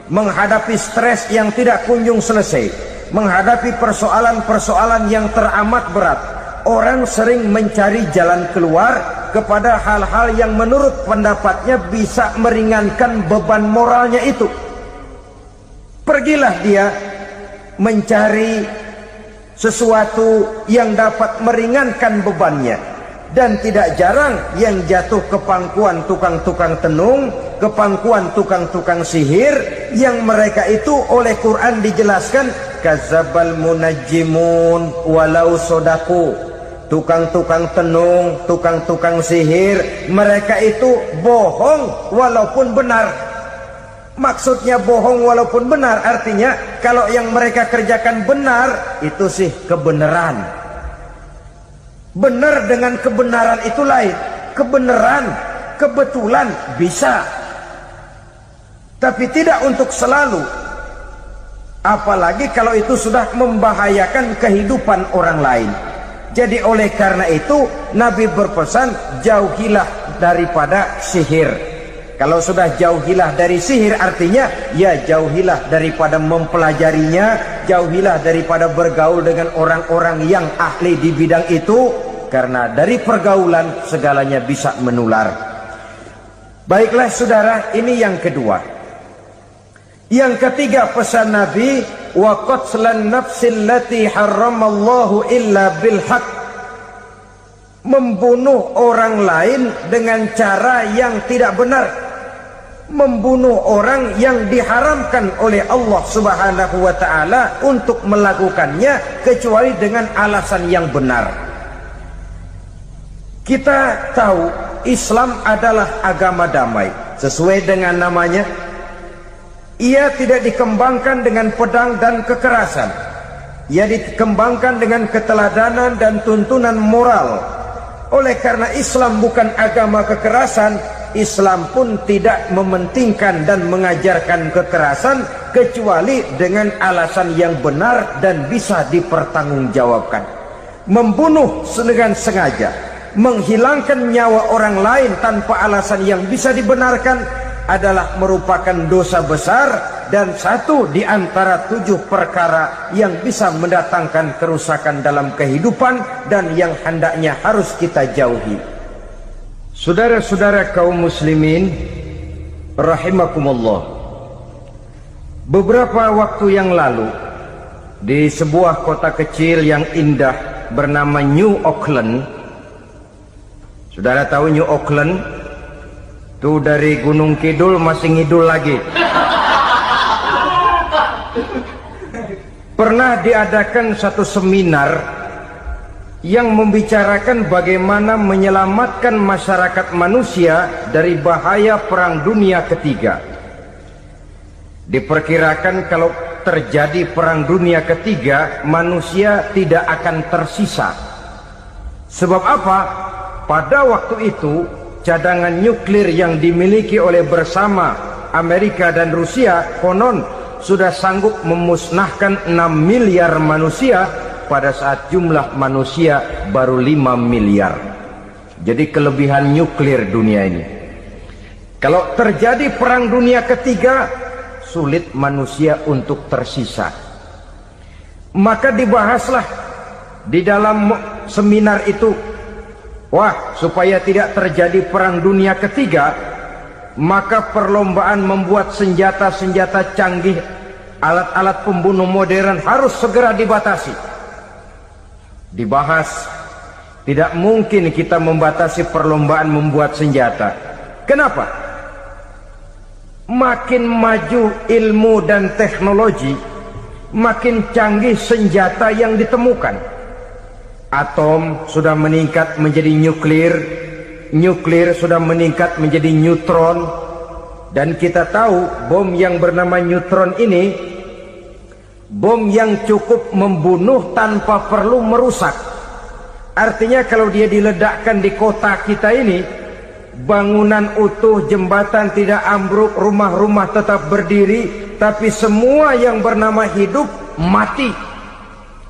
menghadapi stres yang tidak kunjung selesai, menghadapi persoalan-persoalan yang teramat berat, orang sering mencari jalan keluar kepada hal-hal yang menurut pendapatnya bisa meringankan beban moralnya itu. Pergilah dia mencari sesuatu yang dapat meringankan bebannya. Dan tidak jarang yang jatuh ke pangkuan tukang-tukang tenung, ke pangkuan tukang-tukang sihir, yang mereka itu oleh Quran dijelaskan kazabal munajjimun walau sodaku. Tukang-tukang tenung, tukang-tukang sihir, mereka itu bohong walaupun benar. Maksudnya bohong walaupun benar, artinya kalau yang mereka kerjakan benar, itu sih kebenaran. Benar dengan kebenaran itu lain. Kebenaran, kebetulan bisa, tapi tidak untuk selalu. Apalagi kalau itu sudah membahayakan kehidupan orang lain. Jadi oleh karena itu Nabi berpesan, jauhilah daripada sihir. Kalau sudah jauhilah dari sihir, artinya ya jauhilah daripada mempelajarinya, jauhilah daripada bergaul dengan orang-orang yang ahli di bidang itu, karena dari pergaulan segalanya bisa menular. Baiklah saudara, ini yang kedua. Yang ketiga pesan Nabi, wa qatlan nafsil lati harramallahu illa bil haq. Membunuh orang lain dengan cara yang tidak benar. Membunuh orang yang diharamkan oleh Allah Subhanahu wa ta'ala untuk melakukannya kecuali dengan alasan yang benar. Kita tahu Islam adalah agama damai. Sesuai dengan namanya, ia tidak dikembangkan dengan pedang dan kekerasan. Ia dikembangkan dengan keteladanan dan tuntunan moral. Oleh karena Islam bukan agama kekerasan, Islam pun tidak mementingkan dan mengajarkan kekerasan kecuali dengan alasan yang benar dan bisa dipertanggungjawabkan. Membunuh dengan sengaja, menghilangkan nyawa orang lain tanpa alasan yang bisa dibenarkan adalah merupakan dosa besar dan satu di antara 7 perkara yang bisa mendatangkan kerusakan dalam kehidupan dan yang hendaknya harus kita jauhi. Saudara-saudara kaum muslimin rahimakumullah, beberapa waktu yang lalu di sebuah kota kecil yang indah bernama New Auckland. Saudara tahu New Auckland? Itu dari Gunung Kidul masih ngidul lagi. Pernah diadakan satu seminar yang membicarakan bagaimana menyelamatkan masyarakat manusia dari bahaya Perang Dunia Ketiga. Diperkirakan kalau terjadi Perang Dunia Ketiga, manusia tidak akan tersisa. Sebab apa? Pada waktu itu cadangan nuklir yang dimiliki oleh bersama Amerika dan Rusia konon sudah sanggup memusnahkan 6 miliar manusia pada saat jumlah manusia baru 5 miliar. Jadi kelebihan nuklir dunia ini. Kalau terjadi Perang Dunia Ketiga, sulit manusia untuk tersisa. Maka dibahaslah di dalam seminar itu, wah, supaya tidak terjadi Perang Dunia Ketiga, maka perlombaan membuat senjata-senjata canggih, alat-alat pembunuh modern harus segera dibatasi. Dibahas Tidak mungkin kita membatasi perlombaan membuat senjata. Kenapa? Makin maju ilmu dan teknologi, makin canggih senjata yang ditemukan. Atom sudah meningkat menjadi nuklir, nuklir sudah meningkat menjadi neutron, dan kita tahu bom yang bernama neutron ini bom yang cukup membunuh tanpa perlu merusak. Artinya kalau dia diledakkan di kota kita ini, bangunan utuh, jembatan tidak ambruk, rumah-rumah tetap berdiri, tapi semua yang bernama hidup mati.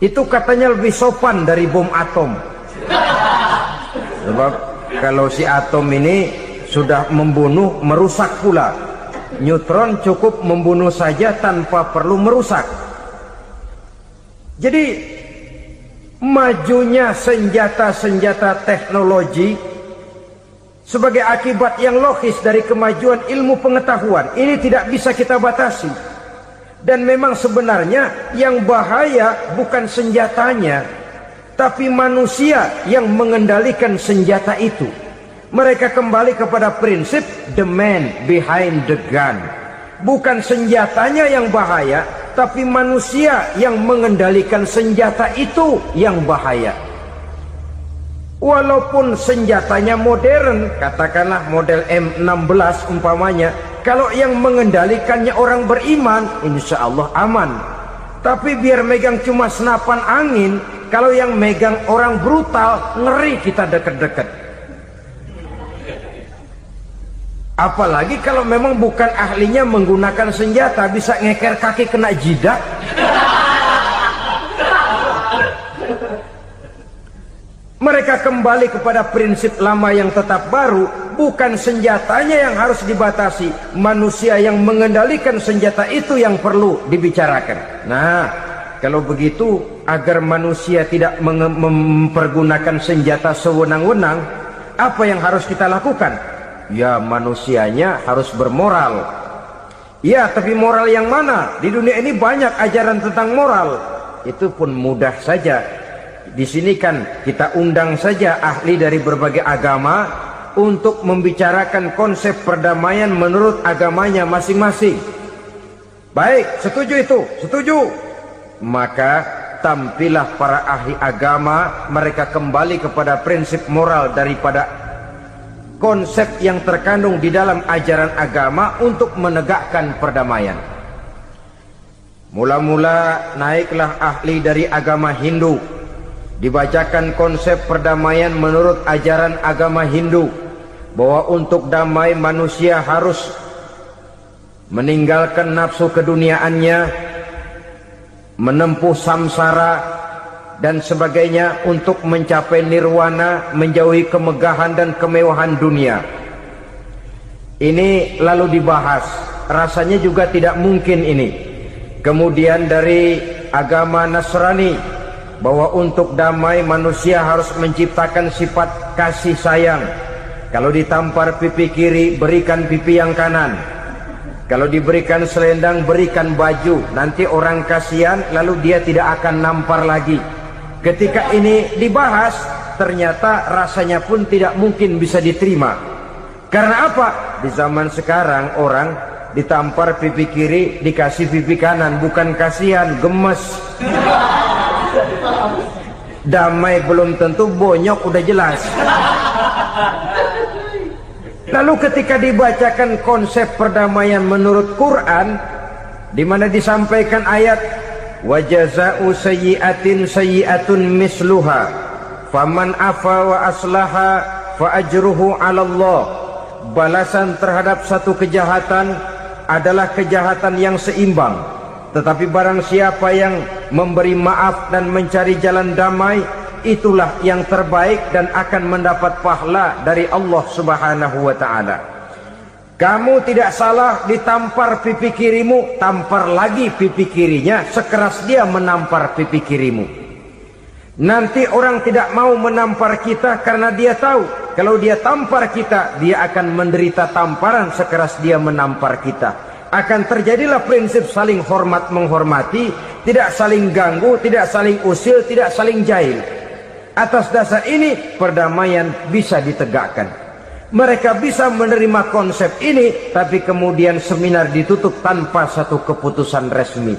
Itu katanya lebih sopan dari bom atom. Sebab kalau si atom ini sudah membunuh, merusak pula. Neutron cukup membunuh saja tanpa perlu merusak. Jadi majunya senjata-senjata teknologi sebagai akibat yang logis dari kemajuan ilmu pengetahuan ini tidak bisa kita batasi. Dan memang sebenarnya yang bahaya bukan senjatanya, tapi manusia yang mengendalikan senjata itu. Mereka kembali kepada prinsip the man behind the gun. Bukan senjatanya yang bahaya, tapi manusia yang mengendalikan senjata itu yang bahaya. Walaupun senjatanya modern, katakanlah model M16 umpamanya, kalau yang mengendalikannya orang beriman, insya Allah aman. Tapi biar megang cuma senapan angin, kalau yang megang orang brutal, ngeri kita deket-deket. Apalagi kalau memang bukan ahlinya menggunakan senjata, bisa ngeker kaki kena jidat. Mereka kembali kepada prinsip lama yang tetap baru. Bukan senjatanya yang harus dibatasi, manusia yang mengendalikan senjata itu yang perlu dibicarakan. Nah, kalau begitu, agar manusia tidak mempergunakan senjata sewenang-wenang, apa yang harus kita lakukan? Ya, manusianya harus bermoral. Ya, tapi moral yang mana? Di dunia ini banyak ajaran tentang moral. Itu pun mudah saja. Di sini kan kita undang saja ahli dari berbagai agama untuk membicarakan konsep perdamaian menurut agamanya masing-masing. Baik, setuju itu? Setuju. Maka tampillah para ahli agama, mereka kembali kepada prinsip moral daripada konsep yang terkandung di dalam ajaran agama untuk menegakkan perdamaian. Mula-mula naiklah ahli dari agama Hindu, dibacakan konsep perdamaian menurut ajaran agama Hindu, bahwa untuk damai manusia harus meninggalkan nafsu keduniaannya, menempuh samsara dan sebagainya untuk mencapai nirwana, menjauhi kemegahan dan kemewahan dunia. Ini lalu dibahas, rasanya juga tidak mungkin ini. Kemudian dari agama Nasrani, bahwa untuk damai manusia harus menciptakan sifat kasih sayang. Kalau ditampar pipi kiri, berikan pipi yang kanan. Kalau diberikan selendang, berikan baju. Nanti orang kasihan, lalu dia tidak akan nampar lagi. Ketika ini dibahas, ternyata rasanya pun tidak mungkin bisa diterima. Karena apa? Di zaman sekarang orang ditampar pipi kiri, dikasih pipi kanan. Bukan kasihan, gemes. Damai belum tentu, bonyok udah jelas. Lalu ketika dibacakan konsep perdamaian menurut Quran, di mana disampaikan ayat wa jazaa'u sayyi'atin sayyi'atun misluha faman afa wa aslaha fa ajruhu 'ala Allah. Balasan terhadap satu kejahatan adalah kejahatan yang seimbang. Tetapi barang siapa yang memberi maaf dan mencari jalan damai, itulah yang terbaik dan akan mendapat pahala dari Allah Subhanahu wa ta'ala. Kamu tidak salah ditampar pipi kirimu, tampar lagi pipi kirinya sekeras dia menampar pipi kirimu. Nanti orang tidak mau menampar kita karena dia tahu kalau dia tampar kita, dia akan menderita tamparan sekeras dia menampar kita. Akan terjadilah prinsip saling hormat menghormati, tidak saling ganggu, tidak saling usil, tidak saling jahil. Atas dasar ini perdamaian bisa ditegakkan. Mereka bisa menerima konsep ini, tapi kemudian seminar ditutup tanpa satu keputusan resmi.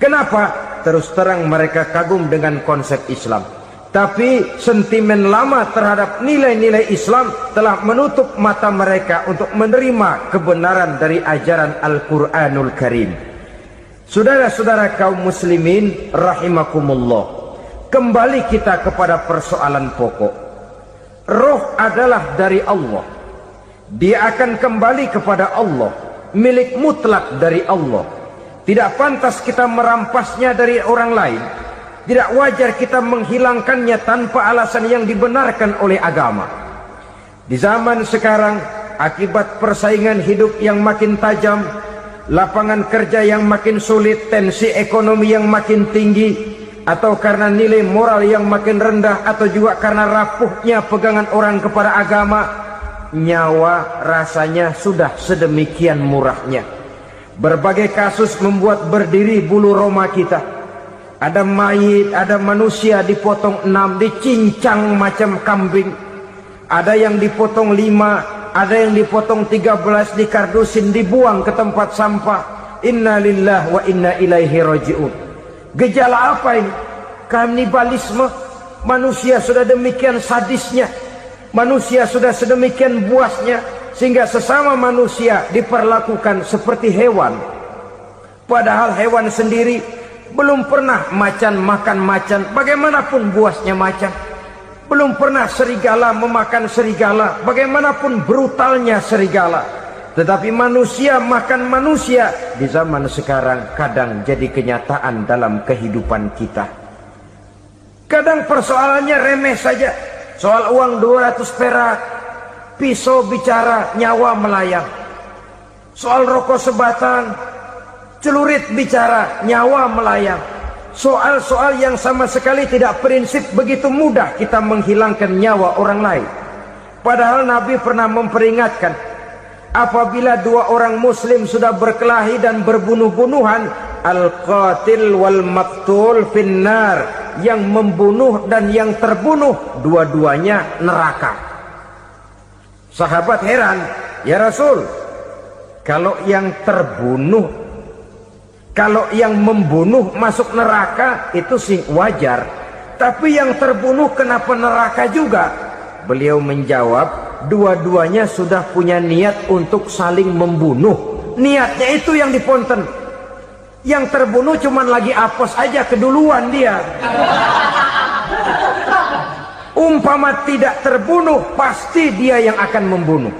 Kenapa? Terus terang mereka kagum dengan konsep Islam, tapi sentimen lama terhadap nilai-nilai Islam telah menutup mata mereka untuk menerima kebenaran dari ajaran Al-Quranul Karim. Saudara-saudara kaum muslimin rahimakumullah, kembali kita kepada persoalan pokok. Roh adalah dari Allah. Dia akan kembali kepada Allah, milik mutlak dari Allah. Tidak pantas kita merampasnya dari orang lain. Tidak wajar kita menghilangkannya tanpa alasan yang dibenarkan oleh agama. Di zaman sekarang, akibat persaingan hidup yang makin tajam, lapangan kerja yang makin sulit, tensi ekonomi yang makin tinggi, atau karena nilai moral yang makin rendah, atau juga karena rapuhnya pegangan orang kepada agama, nyawa rasanya sudah sedemikian murahnya. Berbagai kasus membuat berdiri bulu roma kita. Ada mayit, ada manusia dipotong 6, dicincang macam kambing. Ada yang dipotong 5, ada yang dipotong 13, dikardusin, dibuang ke tempat sampah. Inna lillahi wa inna ilaihi raji'un. Gejala apa ini? Kanibalisme. Manusia sudah demikian sadisnya, manusia sudah sedemikian buasnya, sehingga sesama manusia diperlakukan seperti hewan. Padahal hewan sendiri belum pernah macan makan macan, bagaimanapun buasnya macan. Belum pernah serigala memakan serigala, bagaimanapun brutalnya serigala. Tetapi manusia makan manusia di zaman sekarang kadang jadi kenyataan dalam kehidupan kita. Kadang persoalannya remeh saja. Soal uang 200 perak, pisau bicara, nyawa melayang. Soal rokok sebatang, celurit bicara, nyawa melayang. Soal-soal yang sama sekali tidak prinsip, begitu mudah kita menghilangkan nyawa orang lain. Padahal Nabi pernah memperingatkan, apabila dua orang muslim sudah berkelahi dan berbunuh-bunuhan, al-qatil wal maktul finnar, yang membunuh dan yang terbunuh dua-duanya neraka. Sahabat heran, ya Rasul, kalau yang terbunuh, kalau yang membunuh masuk neraka itu sih wajar, tapi yang terbunuh kenapa neraka juga? Beliau menjawab, dua-duanya sudah punya niat untuk saling membunuh. Niatnya itu yang diponten. Yang terbunuh cuman lagi apes aja, keduluan dia. Umpama tidak terbunuh, pasti dia yang akan membunuh.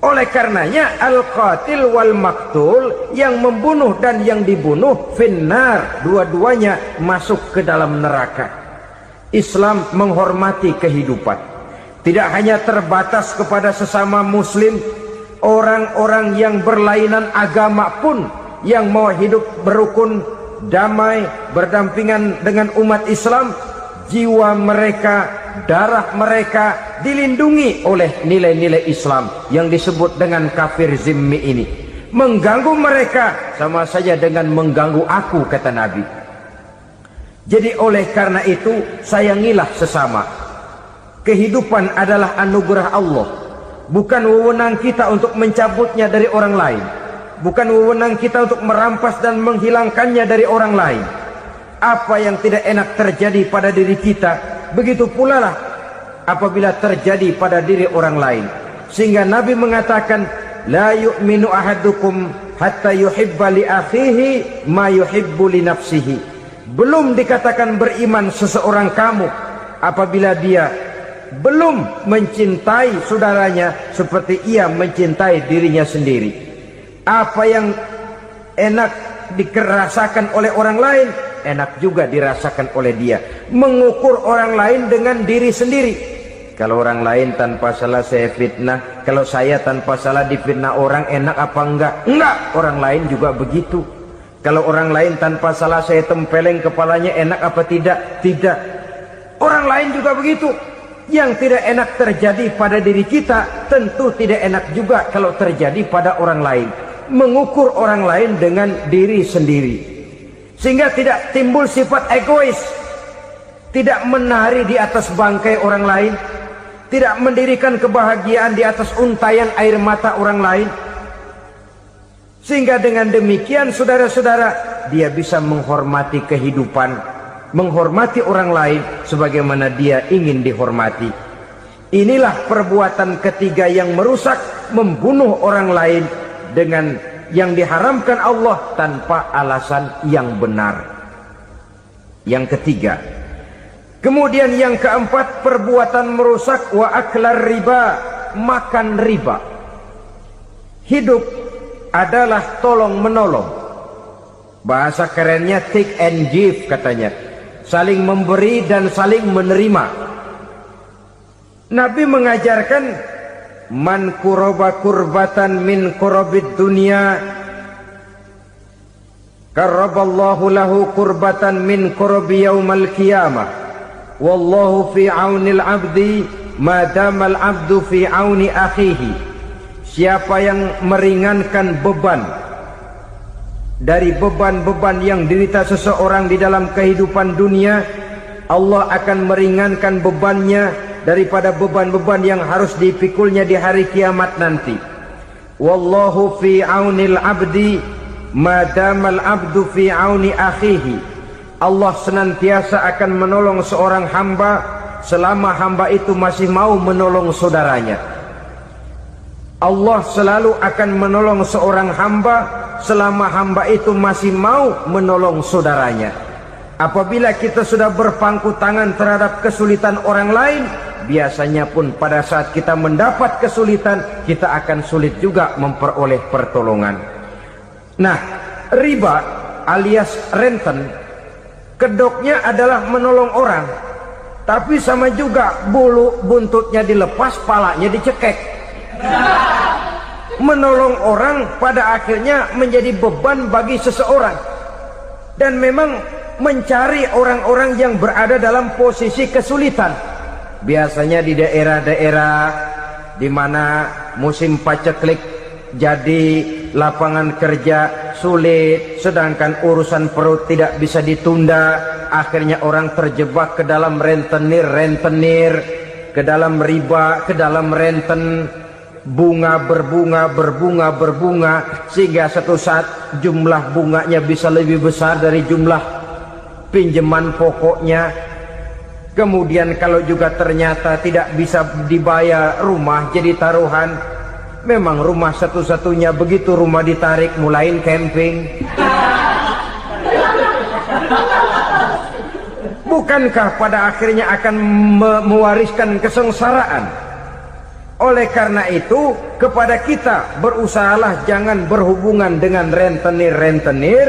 Oleh karenanya al-qatil wal maktul, yang membunuh dan yang dibunuh finnar, dua-duanya masuk ke dalam neraka. Islam menghormati kehidupan. Tidak hanya terbatas kepada sesama muslim, orang-orang yang berlainan agama pun yang mau hidup berukun, damai, berdampingan dengan umat Islam, jiwa mereka, darah mereka dilindungi oleh nilai-nilai Islam yang disebut dengan kafir zimmi ini. Mengganggu mereka sama saja dengan mengganggu aku, kata Nabi. Jadi oleh karena itu, sayangilah sesama. Kehidupan adalah anugerah Allah, bukan wewenang kita untuk mencabutnya dari orang lain, bukan wewenang kita untuk merampas dan menghilangkannya dari orang lain. Apa yang tidak enak terjadi pada diri kita, begitu pula lah apabila terjadi pada diri orang lain. Sehingga Nabi mengatakan, la yu'minu ahadukum hatta yuhibba li akhihi ma yuhibbu li nafsihi. Belum dikatakan beriman seseorang kamu apabila dia belum mencintai saudaranya seperti ia mencintai dirinya sendiri. Apa yang enak dirasakan oleh orang lain, enak juga dirasakan oleh dia. Mengukur orang lain dengan diri sendiri. Kalau orang lain tanpa salah saya fitnah, kalau saya tanpa salah difitnah orang, enak apa enggak? Enggak, orang lain juga begitu. Kalau orang lain tanpa salah saya tempeleng kepalanya, enak apa tidak? Tidak. Orang lain juga begitu. Yang tidak enak terjadi pada diri kita, tentu tidak enak juga kalau terjadi pada orang lain. Mengukur orang lain dengan diri sendiri, sehingga tidak timbul sifat egois. tidak menari di atas bangkai orang lain, tidak mendirikan kebahagiaan di atas untayan air mata orang lain. Sehingga dengan demikian saudara-saudara, dia bisa menghormati kehidupan, menghormati orang lain sebagaimana dia ingin dihormati. Inilah perbuatan ketiga yang merusak, membunuh orang lain dengan yang diharamkan Allah tanpa alasan yang benar. Yang ketiga. Kemudian yang keempat, perbuatan merusak wa aklar riba, makan riba. Hidup adalah tolong menolong. Bahasa kerennya take and give katanya. Saling memberi dan saling menerima. Nabi mengajarkan man kuraba kurbatan min kurabid dunya karaballahu lahu kurbatan min kurabi yaumal qiyamah. Wallahu fi aunil abdi madamal abdu fi auni akhihi. Siapa yang meringankan beban dari beban-beban yang dirita seseorang di dalam kehidupan dunia, Allah akan meringankan bebannya daripada beban-beban yang harus dipikulnya di hari kiamat nanti. Wallahu fi aunil abdi madamal abdu fi auni akhihi. Allah senantiasa akan menolong seorang hamba selama hamba itu masih mau menolong saudaranya. Allah selalu akan menolong seorang hamba selama hamba itu masih mau menolong saudaranya. Apabila kita sudah berpangku tangan terhadap kesulitan orang lain, biasanya pun pada saat kita mendapat kesulitan, kita akan sulit juga memperoleh pertolongan. Nah, riba alias renten, kedoknya adalah menolong orang, tapi sama juga bulu buntutnya dilepas, palanya dicekek. Menolong orang pada akhirnya menjadi beban bagi seseorang. Dan memang mencari orang-orang yang berada dalam posisi kesulitan, biasanya di daerah-daerah di mana musim paceklik, jadi lapangan kerja sulit, sedangkan urusan perut tidak bisa ditunda. Akhirnya orang terjebak ke dalam rentenir, ke dalam riba, ke dalam renten. Bunga berbunga, sehingga satu saat jumlah bunganya bisa lebih besar dari jumlah pinjaman pokoknya. Kemudian kalau juga ternyata tidak bisa dibayar, rumah jadi taruhan. Memang rumah satu-satunya, begitu rumah ditarik mulain camping. Bukankah pada akhirnya akan mewariskan kesengsaraan? Oleh karena itu, kepada kita berusahalah jangan berhubungan dengan rentenir,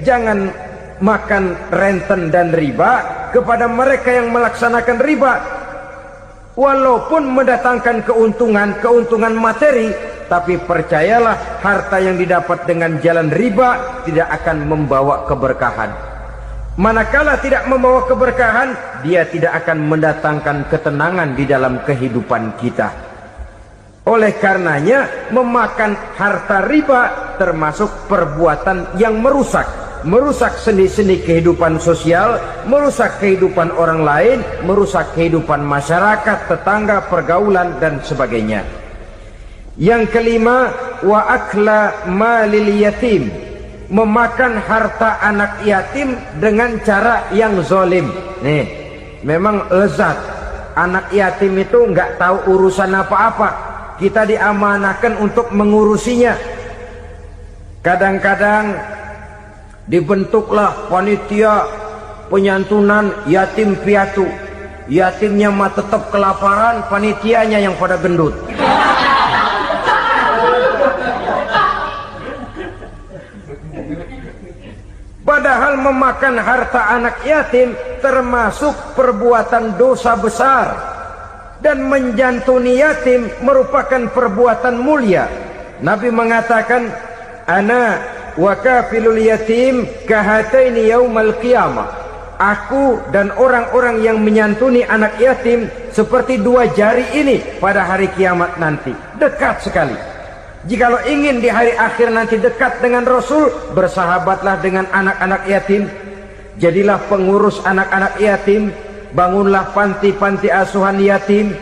jangan makan renten dan riba. Kepada mereka yang melaksanakan riba, walaupun mendatangkan keuntungan materi, tapi percayalah harta yang didapat dengan jalan riba tidak akan membawa keberkahan. Manakala tidak membawa keberkahan, dia tidak akan mendatangkan ketenangan di dalam kehidupan kita. Oleh karenanya, memakan harta riba termasuk perbuatan yang merusak sendi-sendi kehidupan sosial, merusak kehidupan orang lain, merusak kehidupan masyarakat, tetangga, pergaulan dan sebagainya. Yang kelima, wa akla malil yatim, memakan harta anak yatim dengan cara yang zalim. Nih, memang lezat. Anak yatim itu nggak tahu urusan apa-apa. Kita diamanahkan untuk mengurusinya. Kadang-kadang dibentuklah panitia penyantunan yatim piatu. Yatimnya mah tetap kelaparan, panitianya yang pada gendut. Padahal memakan harta anak yatim termasuk perbuatan dosa besar. Dan menjantuni yatim merupakan perbuatan mulia. Nabi mengatakan, ana wa kafilul yatim kahataini yaumal qiyamah. Aku dan orang-orang yang menyantuni anak yatim seperti dua jari ini pada hari kiamat nanti. Dekat sekali. Jikalau ingin di hari akhir nanti dekat dengan Rasul, bersahabatlah dengan anak-anak yatim. Jadilah pengurus anak-anak yatim. bangunlah panti-panti asuhan yatim.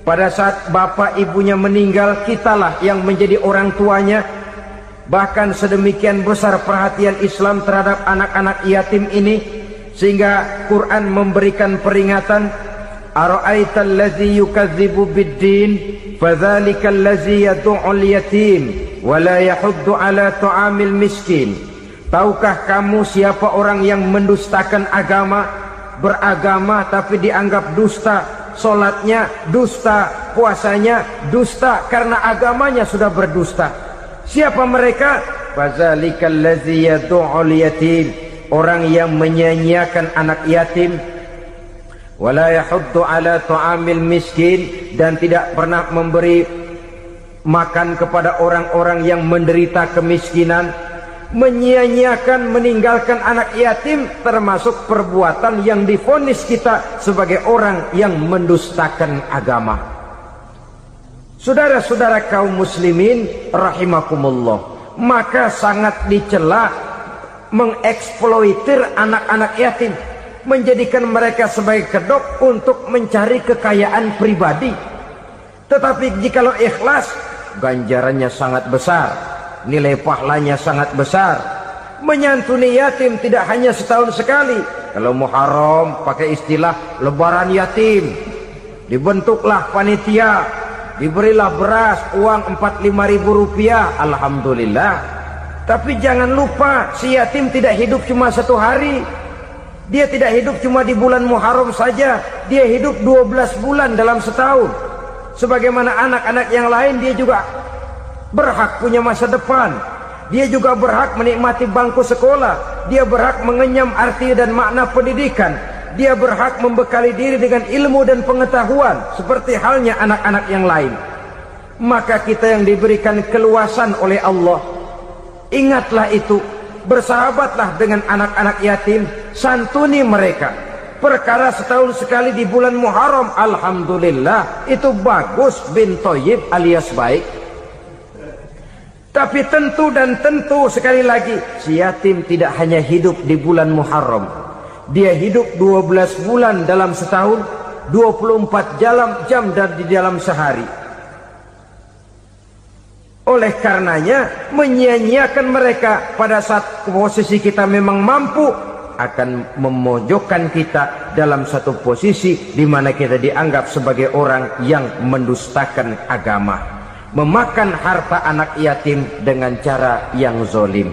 Pada saat bapak ibunya meninggal, kitalah yang menjadi orang tuanya. Bahkan sedemikian besar perhatian Islam terhadap anak-anak yatim ini, sehingga Quran memberikan peringatan, ara'aital ladzi yukadzibu bid-din fadzalikal ladzi yad'ul yatim wa la yahuddu ala ta'amil miskin. Tahukah kamu siapa orang yang mendustakan agama, beragama tapi dianggap dusta, solatnya dusta, puasanya dusta karena agamanya sudah berdusta. Siapa mereka? Fadzalikal ladzi yad'ul yatim, orang yang menyia-nyiakan anak yatim. Wala yahuddu ala ta'amil miskin, dan tidak pernah memberi makan kepada orang-orang yang menderita kemiskinan. Menyia-nyiakan, meninggalkan anak yatim termasuk perbuatan yang divonis kita sebagai orang yang mendustakan agama. Saudara-saudara kaum muslimin rahimakumullah, maka sangat dicela mengeksploitir anak-anak yatim, menjadikan mereka sebagai kedok untuk mencari kekayaan pribadi. Tetapi jikalau ikhlas, ganjarannya sangat besar, nilai pahalanya sangat besar. Menyantuni yatim tidak hanya setahun sekali. Kalau Muharram pakai istilah lebaran yatim, dibentuklah panitia, diberilah beras, uang 45.000 rupiah, alhamdulillah. Tapi jangan lupa, si yatim tidak hidup cuma satu hari. Dia tidak hidup cuma di bulan Muharram saja, dia hidup 12 bulan dalam setahun. Sebagaimana anak-anak yang lain, dia juga berhak punya masa depan. Dia juga berhak menikmati bangku sekolah. Dia berhak mengenyam arti dan makna pendidikan. Dia berhak membekali diri dengan ilmu dan pengetahuan seperti halnya anak-anak yang lain. Maka kita yang diberikan keluasan oleh Allah, ingatlah itu, bersahabatlah dengan anak-anak yatim, santuni mereka. Perkara setahun sekali di bulan Muharram, alhamdulillah, itu bagus, bin Thayyib alias baik. Tapi tentu dan tentu sekali lagi, si yatim tidak hanya hidup di bulan Muharram. Dia hidup 12 bulan dalam setahun, 24 jam di dalam sehari. Oleh karenanya, menyia-nyiakan mereka pada saat posisi kita memang mampu akan memojokkan kita dalam satu posisi di mana kita dianggap sebagai orang yang mendustakan agama. Memakan harta anak yatim dengan cara yang zolim.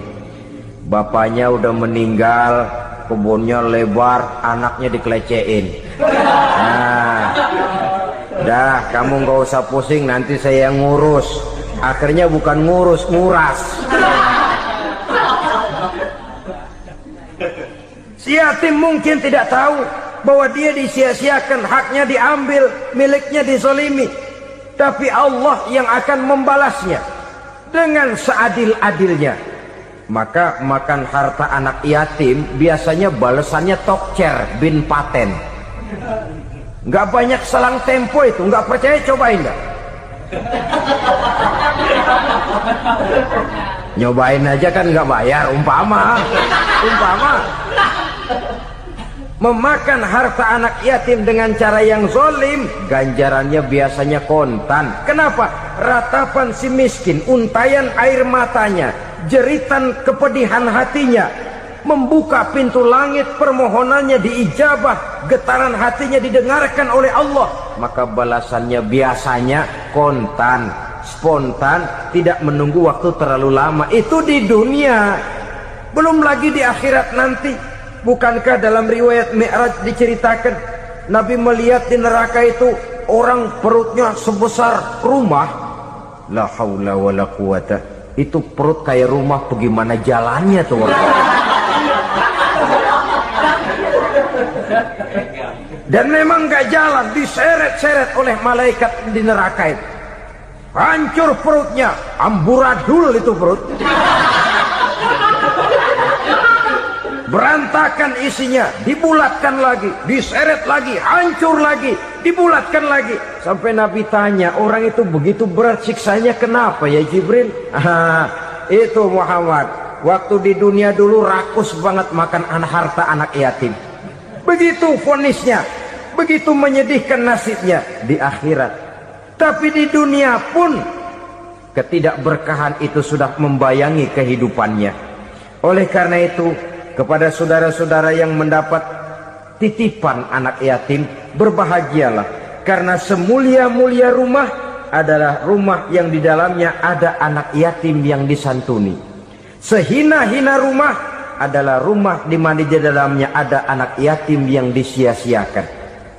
Bapaknya udah meninggal, kebunnya lebar, anaknya dikelecehin. Nah, dah kamu gak usah pusing, nanti saya yang ngurus. Akhirnya bukan ngurus, nguras. Si yatim mungkin tidak tahu bahwa dia disia-siakan, haknya diambil, miliknya dizolimi. Tapi Allah yang akan membalasnya dengan seadil-adilnya. Maka makan harta anak yatim biasanya balasannya tokcer bin paten. Nggak banyak selang tempo itu, nggak percaya cobain dah. Nyobain aja kan nggak bayar, umpama. Memakan harta anak yatim dengan cara yang zolim, ganjarannya biasanya kontan. Kenapa? Ratapan si miskin, untayan air matanya, jeritan kepedihan hatinya, membuka pintu langit, permohonannya diijabah, getaran hatinya didengarkan oleh Allah. Maka balasannya biasanya kontan, spontan, tidak menunggu waktu terlalu lama. Itu di dunia, belum lagi di akhirat nanti. Bukankah dalam riwayat Mi'raj diceritakan Nabi melihat di neraka itu orang perutnya sebesar rumah. La haula wala quwata. Itu perut kayak rumah, bagaimana jalannya tuh orang? Dan memang gak jalan, diseret-seret oleh malaikat di neraka itu. Hancur perutnya, amburadul itu perut. Berantakan isinya, dibulatkan lagi, diseret lagi, hancur lagi, dibulatkan lagi. Sampai Nabi tanya, orang itu begitu berat siksanya kenapa ya Jibril? Itu Muhammad, waktu di dunia dulu rakus banget makan harta anak yatim. Begitu vonisnya, begitu menyedihkan nasibnya di akhirat. Tapi di dunia pun ketidakberkahan itu sudah membayangi kehidupannya. Oleh karena itu, kepada saudara-saudara yang mendapat titipan anak yatim, berbahagialah, karena semulia-mulia rumah adalah rumah yang di dalamnya ada anak yatim yang disantuni. Sehina-hina rumah adalah rumah di mana di dalamnya ada anak yatim yang disia-siakan.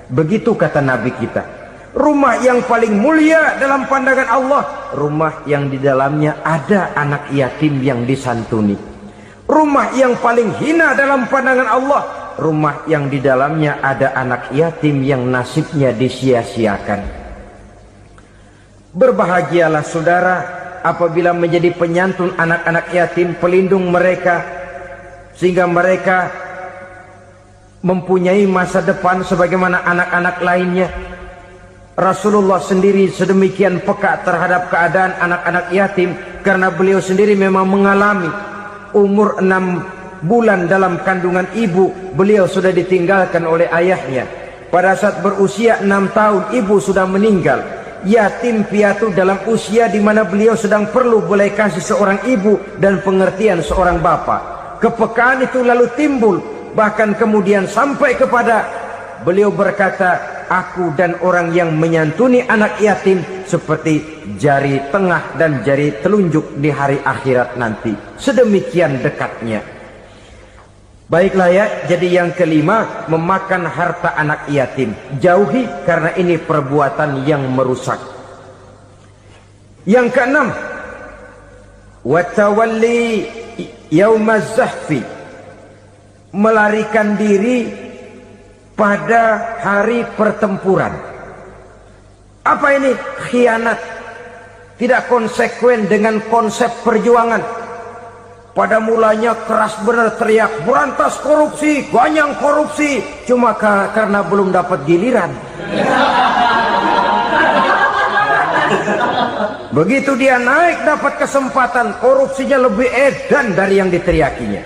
Begitu kata Nabi kita. Rumah yang paling mulia dalam pandangan Allah, rumah yang di dalamnya ada anak yatim yang disantuni. Rumah yang paling hina dalam pandangan Allah, rumah yang di dalamnya ada anak yatim yang nasibnya disia-siakan. Berbahagialah saudara apabila menjadi penyantun anak-anak yatim, pelindung mereka, sehingga mereka mempunyai masa depan sebagaimana anak-anak lainnya. Rasulullah sendiri sedemikian peka terhadap keadaan anak-anak yatim, karena beliau sendiri memang mengalami umur 6 bulan dalam kandungan ibu, beliau sudah ditinggalkan oleh ayahnya. Pada saat berusia 6 tahun ibu sudah meninggal. Yatim piatu dalam usia di mana beliau sedang perlu belas kasih seorang ibu dan pengertian seorang bapak. Kepekaan itu lalu timbul, bahkan kemudian sampai kepada beliau berkata, aku dan orang yang menyantuni anak yatim seperti jari tengah dan jari telunjuk di hari akhirat nanti. Sedemikian dekatnya. Baiklah ya, jadi yang kelima, memakan harta anak yatim. Jauhi, karena ini perbuatan yang merusak. Yang keenam, watawalli yaumaz zahfi, melarikan diri pada hari pertempuran. Apa ini? Khianat. Tidak konsekuen dengan konsep perjuangan. Pada mulanya keras benar teriak, berantas korupsi, ganyang korupsi, cuma karena belum dapat giliran. Begitu dia naik dapat kesempatan, korupsinya lebih edan dari yang diteriakinya.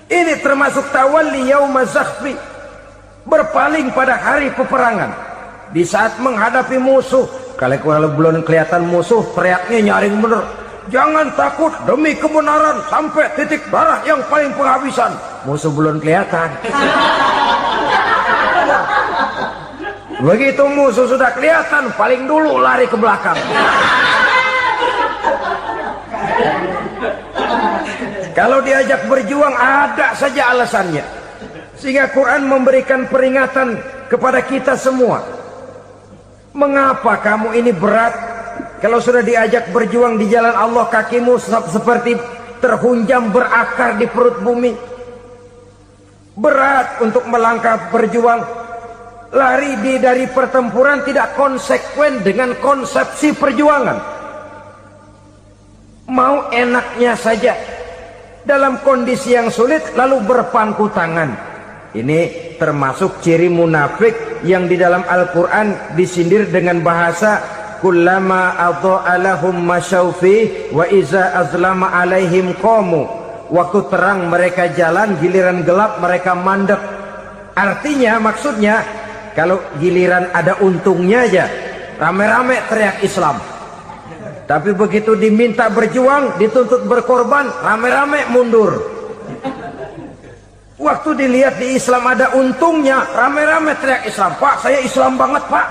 Ini termasuk tawalli yaumaz zahfi, berpaling pada hari peperangan. Di saat menghadapi musuh, kalau belum kelihatan musuh, teriaknya nyaring bener. Jangan takut, demi kebenaran sampai titik darah yang paling penghabisan. Musuh belum kelihatan. Begitu musuh sudah kelihatan, paling dulu lari ke belakang. Kalau diajak berjuang ada saja alasannya. Sehingga Quran memberikan peringatan kepada kita semua. Mengapa kamu ini berat? Kalau sudah diajak berjuang di jalan Allah, kakimu seperti terhunjam berakar di perut bumi. Berat untuk melangkah berjuang. Lari dari pertempuran tidak konsekuen dengan konsepsi perjuangan. Mau enaknya saja. Dalam kondisi yang sulit lalu berpangku tangan. Ini termasuk ciri munafik yang di dalam Al-Quran disindir dengan bahasa kullama adha'a lahum masyaufi wa iza azlama alaihim qamu. Waktu terang mereka jalan, giliran gelap mereka mandek. Artinya, maksudnya, kalau giliran ada untungnya aja, rame-rame teriak Islam. Tapi begitu diminta berjuang, dituntut berkorban, rame-rame mundur. Waktu dilihat di Islam ada untungnya, rame-rame teriak Islam. Pak, saya Islam banget, Pak.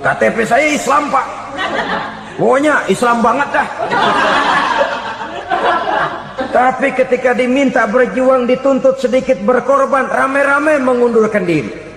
KTP saya Islam, Pak. Pokoknya Islam banget dah. Tapi ketika diminta berjuang, dituntut sedikit berkorban, rame-rame mengundurkan diri.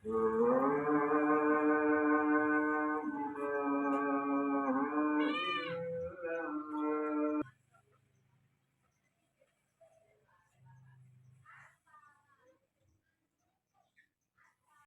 Oh